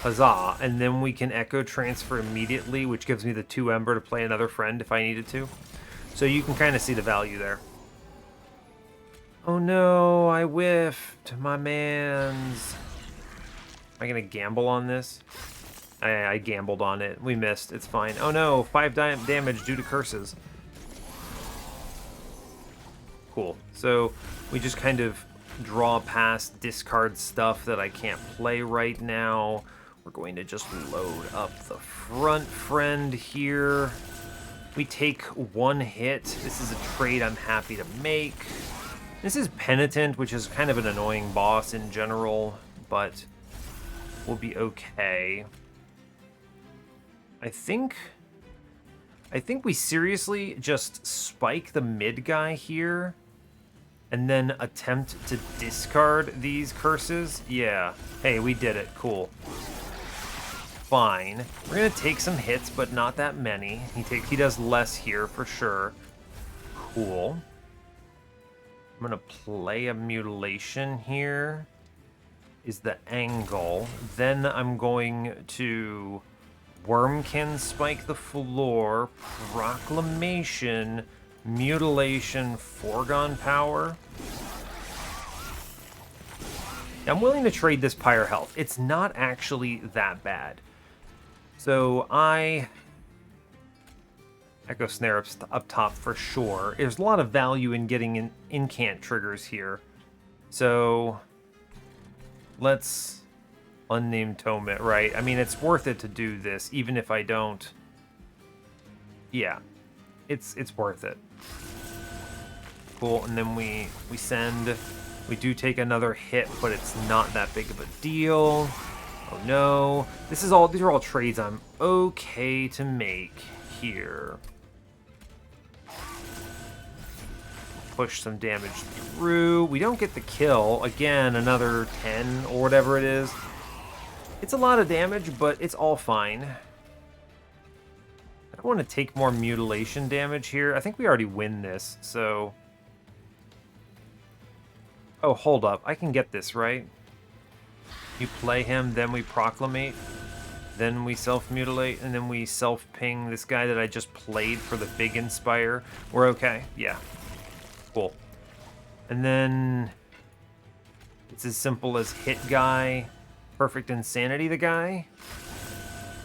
huzzah, and then we can Echo Transfer immediately, which gives me the 2 Ember to play another friend if I needed to. So you can kind of see the value there. Oh no, I whiffed, my mans. Am I gonna gamble on this? I gambled on it. We missed, it's fine. Oh no, 5 damage due to curses. Cool. So we just kind of draw past discard stuff that I can't play right now. We're going to just load up the front friend here. We take 1 hit. This is a trade I'm happy to make. This is Penitent, which is kind of an annoying boss in general, but we'll be okay. I think we seriously just spike the mid guy here and then attempt to discard these curses. Yeah. Hey, we did it. Cool. Fine. We're gonna take some hits, but not that many. He does less here for sure. Cool. I'm gonna play a mutilation here. Is the angle. Then I'm going to Wurmkin spike the floor, proclamation, mutilation, foregone power. I'm willing to trade this Pyre health. It's not actually that bad. So Echo Snare up top for sure. There's a lot of value in getting incant triggers here. So let's Unnamed Tome it, right? I mean, it's worth it to do this, even if I don't. Yeah, it's worth it. Cool, and then we send We do take another hit, but it's not that big of a deal. Oh no. These are all trades I'm okay to make here. Push some damage through. We don't get the kill. Again, another 10 or whatever it is. It's a lot of damage, but it's all fine. I don't want to take more mutilation damage here. I think we already win this, so... Oh, hold up. I can get this, right? You play him, then we proclamate, then we self-mutilate, and then we self-ping this guy that I just played for the big Inspire. We're okay. Yeah. Cool. And then it's as simple as hit guy, perfect insanity the guy.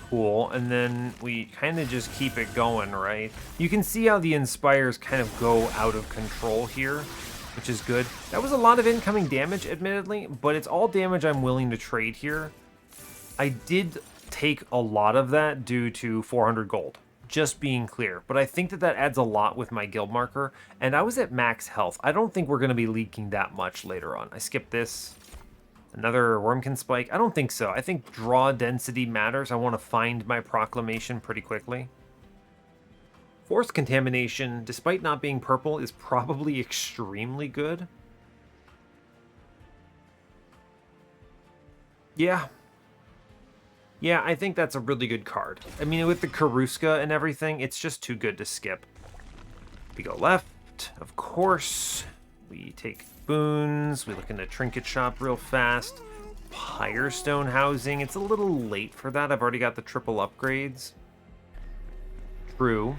Cool. And then we kind of just keep it going, right? You can see how the Inspires kind of go out of control here, which is good. That was a lot of incoming damage, admittedly, but it's all damage I'm willing to trade here. I did take a lot of that due to 400 gold. Just being clear, but I think that adds a lot with my guild marker, and I was at max health. I don't think we're going to be leaking that much later on. I skipped this. Another Wurmkin spike? I don't think so. I think draw density matters. I want to find my proclamation pretty quickly. Force contamination, despite not being purple, is probably extremely good. Yeah. Yeah, I think that's a really good card. I mean, with the Karuska and everything, it's just too good to skip. We go left, of course. We take boons. We look in the trinket shop real fast. Pyrestone housing. It's a little late for that. I've already got the triple upgrades. True.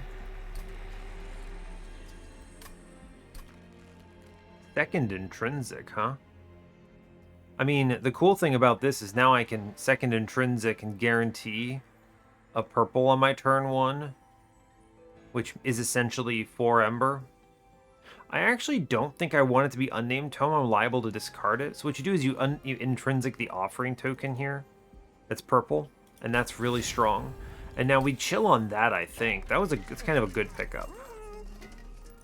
Second intrinsic, huh? I mean, the cool thing about this is now I can second intrinsic and guarantee a purple on my turn 1, which is essentially 4 Ember. I actually don't think I want it to be unnamed tome. I'm liable to discard it. So what you do is you intrinsic the offering token here. That's purple, and that's really strong. And now we chill on that, I think. It's kind of a good pickup.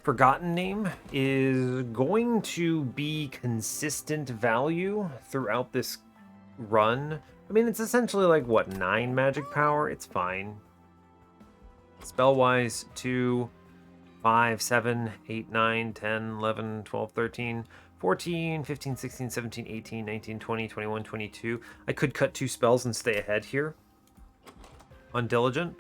Forgotten Name is going to be consistent value throughout this run. I mean, it's essentially like, what, 9 magic power? It's fine. Spell-wise, 2, 5, 7, 8, 9, 10, 11, 12, 13, 14, 15, 16, 17, 18, 19, 20, 21, 22. I could cut 2 spells and stay ahead here on Diligent.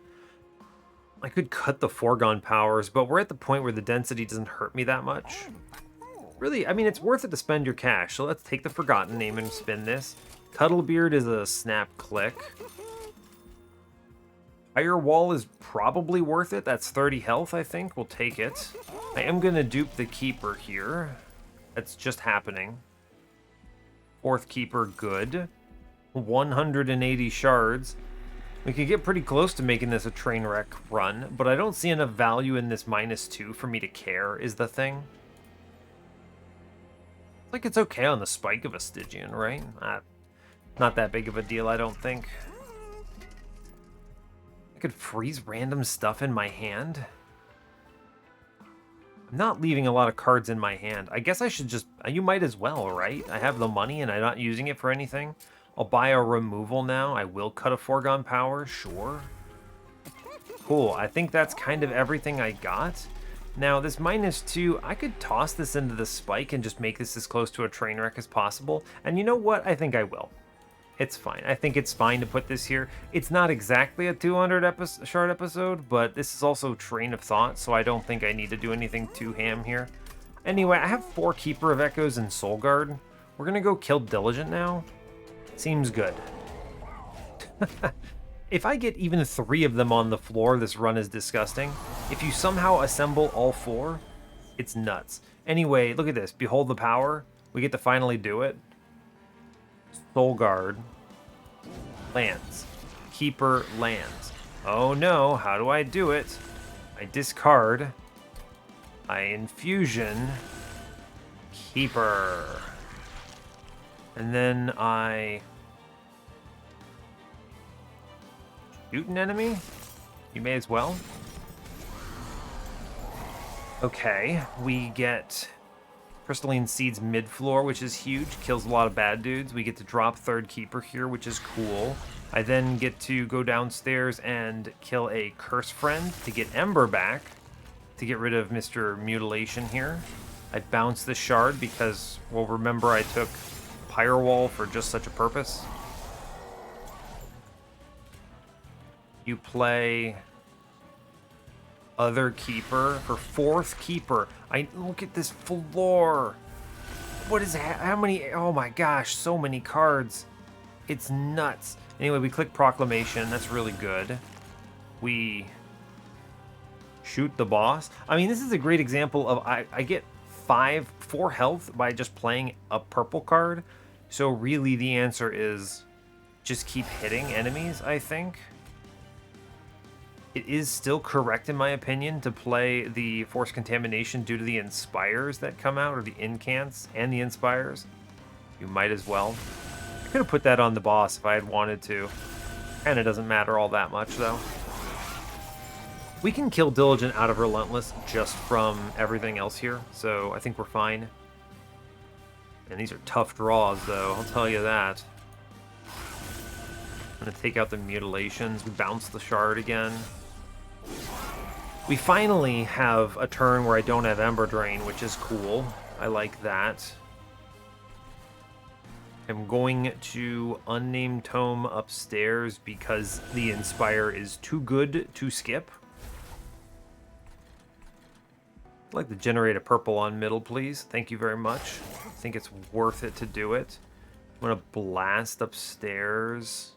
I could cut the foregone powers, but we're at the point where the density doesn't hurt me that much. Really, I mean, it's worth it to spend your cash, so let's take the Forgotten Name and spin this. Cuddlebeard is a snap click. Firewall is probably worth it. That's 30 health, I think. We'll take it. I am going to dupe the Keeper here. That's just happening. 4th Keeper, good. 180 shards. We could get pretty close to making this a train wreck run, but I don't see enough value in this -2 for me to care, is the thing. Like, it's okay on the spike of a Stygian, right? Not that big of a deal, I don't think. I could freeze random stuff in my hand. I'm not leaving a lot of cards in my hand. I guess I should just... You might as well, right? I have the money and I'm not using it for anything. I'll buy a removal now. I will cut a foregone power, sure. Cool, I think that's kind of everything I got. Now, this -2, I could toss this into the spike and just make this as close to a train wreck as possible. And you know what? I think I will. It's fine. I think it's fine to put this here. It's not exactly a 200 shard episode, but this is also Train of Thought, so I don't think I need to do anything too ham here. Anyway, I have 4 Keeper of Echoes and Soul Guard. We're going to go kill Diligent now. Seems good. If I get even 3 of them on the floor, this run is disgusting. If you somehow assemble all 4, it's nuts. Anyway, look at this. Behold the power. We get to finally do it. Soul Guard lands. Keeper lands. Oh no, how do I do it? I discard. I infusion. Keeper. And then I shoot an enemy? You may as well. Okay, we get Crystalline Seeds mid-floor, which is huge. Kills a lot of bad dudes. We get to drop third keeper here, which is cool. I then get to go downstairs and kill a Curse Friend to get Ember back, to get rid of Mr. Mutilation here. I bounce the shard because, well, remember I took Firewall for just such a purpose. You play other keeper for fourth keeper. I look at this floor. What is how many? Oh my gosh, so many cards. It's nuts. Anyway, we click Proclamation. That's really good. We shoot the boss. I mean, this is a great example of I get 4 health by just playing a purple card. So really the answer is just keep hitting enemies, I think. It is still correct, in my opinion, to play the Force Contamination due to the Inspires that come out, or the Incants and the Inspires. You might as well. I could have put that on the boss if I had wanted to. And it doesn't matter all that much, though. We can kill Diligent out of Relentless just from everything else here, so I think we're fine. And these are tough draws, though, I'll tell you that. I'm going to take out the Mutilations. We bounce the shard again. We finally have a turn where I don't have Ember Drain, which is cool. I like that. I'm going to Unnamed Tome upstairs because the Inspire is too good to skip. I'd like to generate a purple on middle, please. Thank you very much. I think it's worth it to do it. I'm going to blast upstairs.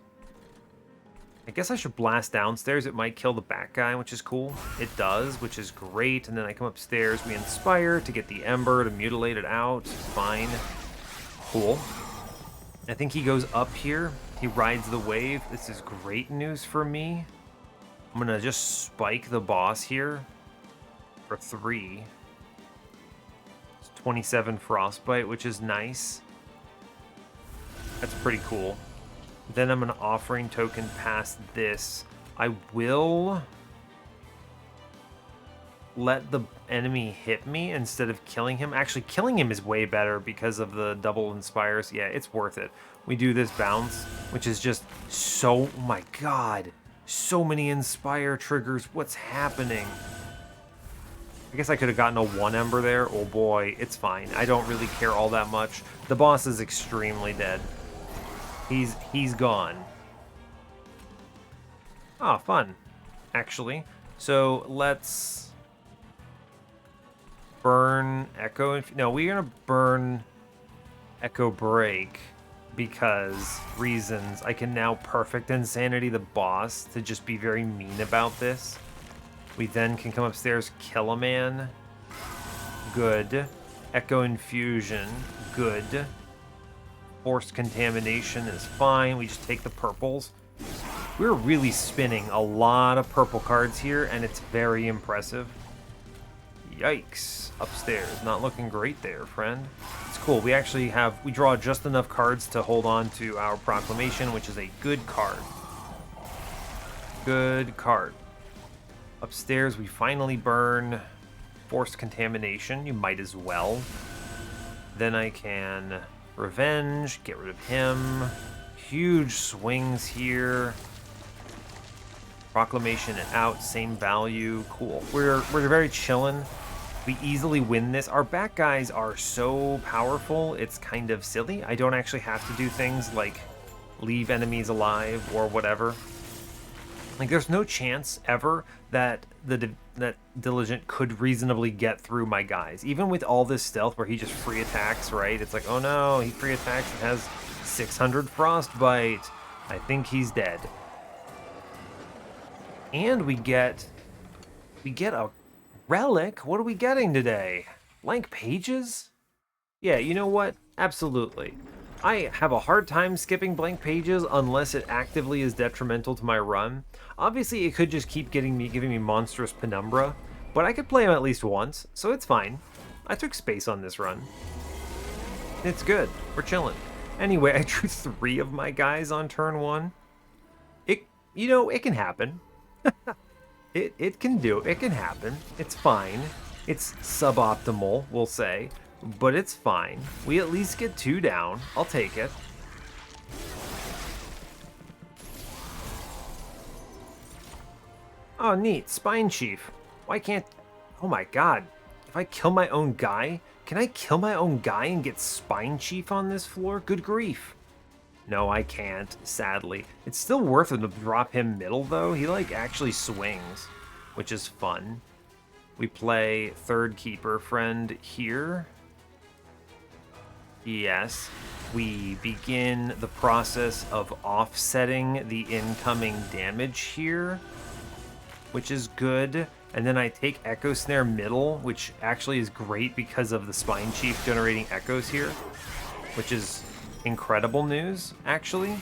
I guess I should blast downstairs. It might kill the back guy, which is cool. It does, which is great. And then I come upstairs. We Inspire to get the Ember to mutilate it out. Fine. Cool. I think he goes up here. He rides the wave. This is great news for me. I'm going to just spike the boss here for 3. It's 27 Frostbite, which is nice. That's pretty cool. Then I'm going to Offering Token past this. I will let the enemy hit me instead of killing him. Actually, killing him is way better because of the double Inspires. Yeah, it's worth it. We do this bounce, which is just so... Oh my god. So many Inspire triggers. What's happening? I guess I could have gotten a 1 Ember there. Oh boy, it's fine. I don't really care all that much. The boss is extremely dead. He's gone. Ah, fun, actually. So let's burn Echo. No, we're gonna burn Echo Break because reasons. I can now Perfect Insanity the boss to just be very mean about this. We then can come upstairs, kill a man. Good. Echo Infusion. Good. Forced Contamination is fine. We just take the purples. We're really spinning a lot of purple cards here, and it's very impressive. Yikes. Upstairs. Not looking great there, friend. It's cool. We actually we draw just enough cards to hold on to our Proclamation, which is a good card. Good card. Upstairs, we finally burn Forced Contamination. You might as well. Then I can Revenge, get rid of him. Huge swings here. Proclamation and out, same value. Cool. We're very chillin'. We easily win this. Our back guys are so powerful, it's kind of silly. I don't actually have to do things like leave enemies alive or whatever. Like, there's no chance ever that that Diligent could reasonably get through my guys. Even with all this stealth where he just free attacks, right? It's like, oh no, he free attacks and has 600 Frostbite. I think he's dead. And we get a relic. What are we getting today? Blank pages? Yeah, you know what? Absolutely. I have a hard time skipping blank pages unless it actively is detrimental to my run. Obviously, it could just keep giving me monstrous penumbra, but I could play him at least once, so it's fine. I took space on this run. It's good. We're chilling. Anyway, I drew 3 of my guys on turn 1. It can happen. It can happen. It's fine. It's suboptimal, we'll say. but it's fine. We at least get 2 down. I'll take it. Oh, neat. Spine Chief. Why can't... Oh my god. If I kill my own guy, can I kill my own guy and get Spine Chief on this floor? Good grief. No, I can't, sadly. It's still worth it to drop him middle, though. He, like, actually swings, which is fun. We play third keeper friend here. Yes. We begin the process of offsetting the incoming damage here, which is good. And then I take Echo Snare middle, which actually is great because of the Spine Chief generating echoes here, which is incredible news, actually.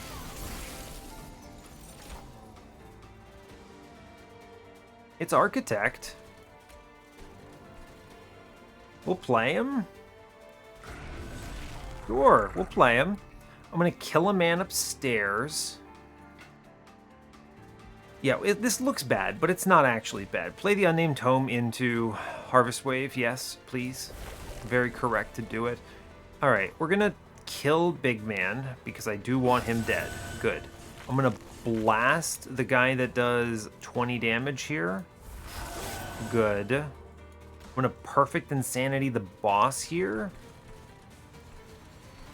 It's Architect. We'll play him. Sure, we'll play him. I'm gonna kill a man upstairs. Yeah, this looks bad, but it's not actually bad. Play the Unnamed Tome into Harvest Wave, yes, please. Very correct to do it. All right, we're gonna kill Big Man because I do want him dead. Good. I'm gonna blast the guy that does 20 damage here. Good. I'm gonna Perfect Insanity the boss here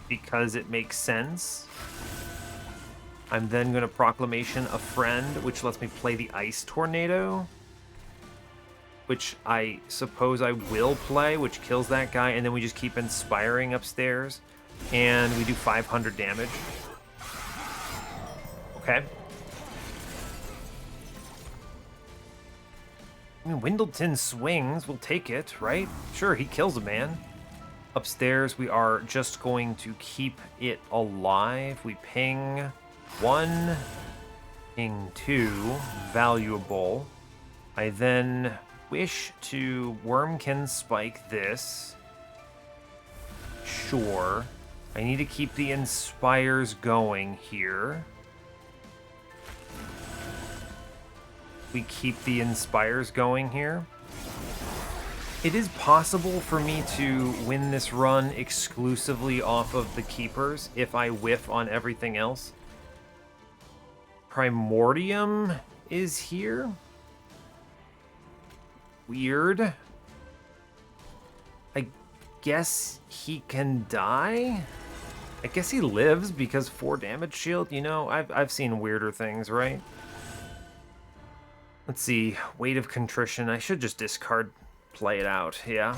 because it makes sense. I'm then going to Proclamation a Friend, which lets me play the Ice Tornado, which I suppose I will play, which kills that guy, and then we just keep inspiring upstairs, and we do 500 damage. Okay. I mean, Windleton swings, we'll take it, right? Sure, he kills a man. Upstairs, we are just going to keep it alive. We ping 1, ping 2, valuable. I then wish to Wurmkin spike this. Sure. I need to keep the inspires going here. We keep the inspires going here. It is possible for me to win this run exclusively off of the keepers if I whiff on everything else. Primordium is here. Weird. I guess he can die? I guess he lives because 4 damage shield. You know, I've seen weirder things, right? Let's see. Weight of Contrition. I should just discard, play it out, yeah.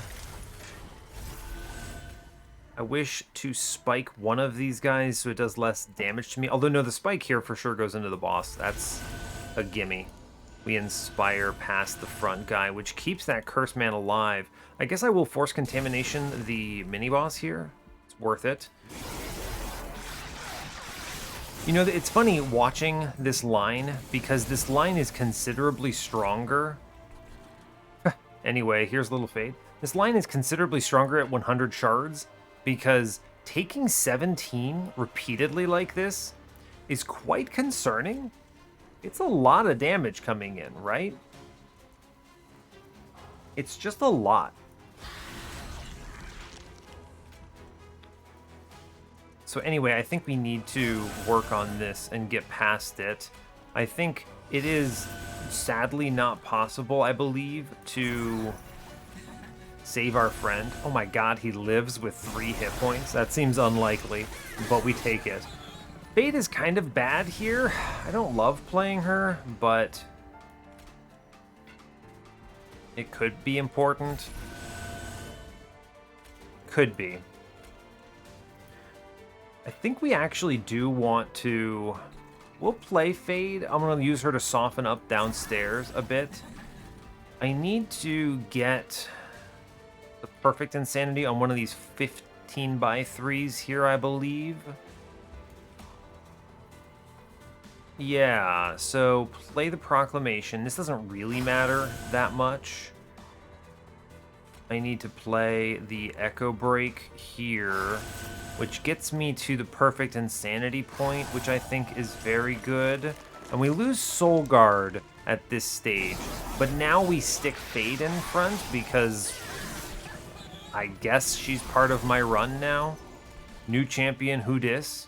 I wish to spike one of these guys so it does less damage to me. Although, no, the spike here for sure goes into the boss. That's a gimme. We inspire past the front guy, which keeps that Curse Man alive. I guess I will Force Contamination the mini-boss here. It's worth it. You know, it's funny watching this line, because this line is considerably stronger. Anyway, here's a little fade. This line is considerably stronger at 100 shards, because taking 17 repeatedly like this is quite concerning. It's a lot of damage coming in, right? It's just a lot. So anyway, I think we need to work on this and get past it. I think it is sadly not possible, I believe, to save our friend. Oh my god, he lives with 3 hit points. That seems unlikely, but we take it. Fate is kind of bad here. I don't love playing her, but it could be important. Could be. I think we actually do want to... We'll play Fade. I'm going to use her to soften up downstairs a bit. I need to get the Perfect Insanity on one of these 15x3s here, I believe. Yeah, so play the Proclamation. This doesn't really matter that much. I need to play the Echo Break here, which gets me to the Perfect Insanity point, which I think is very good. And we lose Soul Guard at this stage, but now we stick Fade in front because I guess she's part of my run now. New champion, who dis?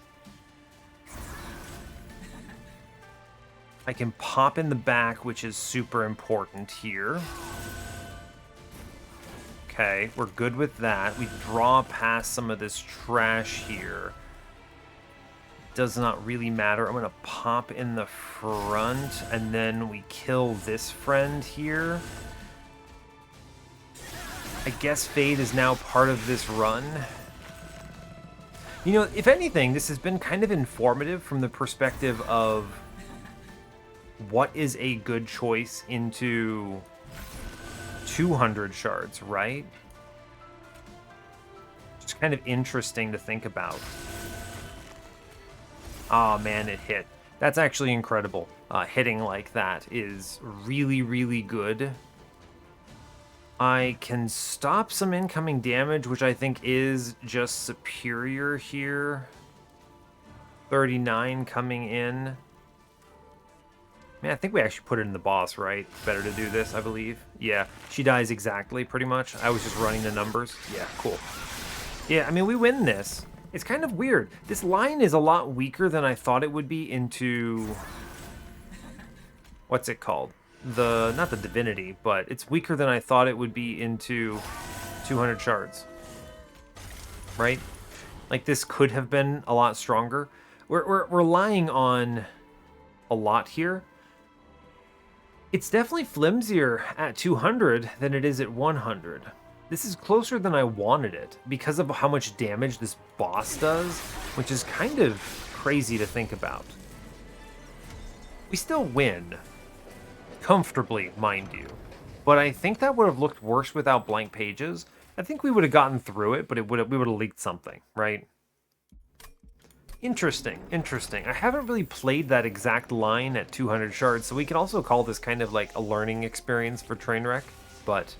I can pop in the back, which is super important here. Okay, we're good with that. We draw past some of this trash here. Does not really matter. I'm going to pop in the front, and then we kill this friend here. I guess Fade is now part of this run. You know, if anything, this has been kind of informative from the perspective of what is a good choice into 200 shards, right? It's kind of interesting to think about. Oh man, it hit. That's actually incredible. Hitting like that is really, really good. I can stop some incoming damage, which I think is just superior here. 39 coming in. Man, I think we actually put it in the boss, right? Better to do this, I believe. Yeah, she dies exactly, pretty much. I was just running the numbers. Yeah, cool. Yeah, I mean, we win this. It's kind of weird. This line is a lot weaker than I thought it would be into... What's it called? Not the Divinity, but it's weaker than I thought it would be into 200 shards. Right? Like, this could have been a lot stronger. We're relying on a lot here. It's definitely flimsier at 200 than it is at 100. This is closer than I wanted it because of how much damage this boss does, which is kind of crazy to think about. We still win. Comfortably, mind you. But I think that would have looked worse without blank pages. I think we would have gotten through it, but we would have leaked something, right? Interesting, interesting. I haven't really played that exact line at 200 shards, so we can also call this kind of like a learning experience for Trainwreck, but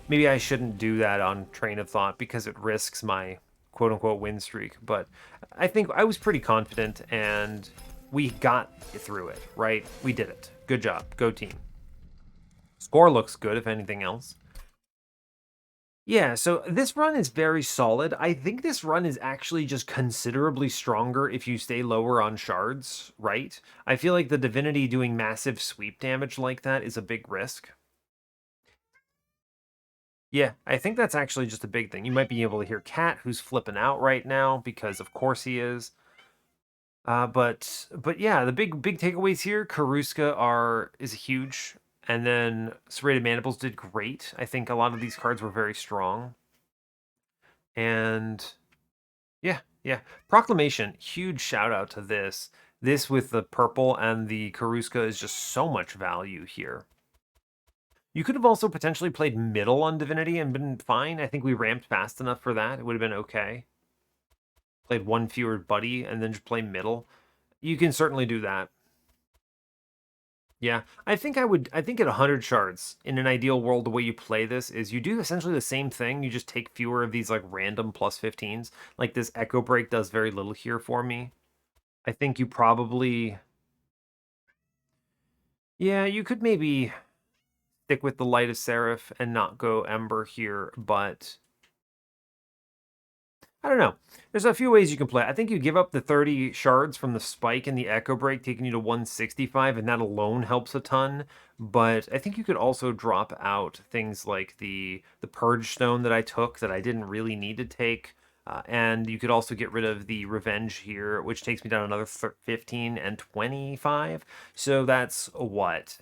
maybe I shouldn't do that on Train of Thought because it risks my quote-unquote win streak, but I think I was pretty confident, and we got through it, right? We did it. Good job. Go team. Score looks good, if anything else. Yeah, so this run is very solid. I think this run is actually just considerably stronger if you stay lower on shards, right? I feel like the Divinity doing massive sweep damage like that is a big risk. Yeah, I think that's actually just a big thing. You might be able to hear Cat, who's flipping out right now, because of course he is. But yeah, the big takeaways here, Karuska is huge. And then Serrated Mandibles did great. I think a lot of these cards were very strong. And yeah. Proclamation, huge shout out to this. This with the purple and the Karuska is just so much value here. You could have also potentially played middle on Divinity and been fine. I think we ramped fast enough for that. It would have been okay. Played one fewer buddy and then just play middle. You can certainly do that. Yeah, I think at 100 shards, in an ideal world, the way you play this is you do essentially the same thing, you just take fewer of these like random plus 15s. Like this Echo Break does very little here for me. I think you probably... Yeah, you could maybe stick with the Light of Seraph and not go Ember here, but... I don't know. There's a few ways you can play. I think you give up the 30 shards from the spike and the Echo Break, taking you to 165, and that alone helps a ton. But I think you could also drop out things like the Purge Stone that I took that I didn't really need to take. And you could also get rid of the Revenge here, which takes me down another 15 and 25. So that's what?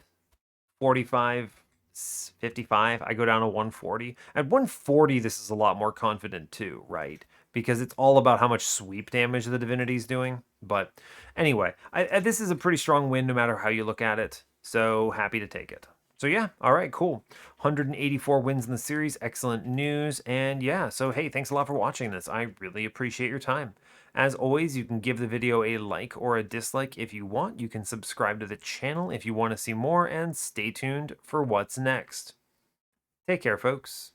45, 55? I go down to 140. At 140, this is a lot more confident too, right? Because it's all about how much sweep damage the Divinity's doing. But anyway, this is a pretty strong win no matter how you look at it. So happy to take it. So yeah, all right, cool. 184 wins in the series, excellent news. And yeah, so hey, thanks a lot for watching this. I really appreciate your time. As always, you can give the video a like or a dislike if you want. You can subscribe to the channel if you want to see more, and stay tuned for what's next. Take care, folks.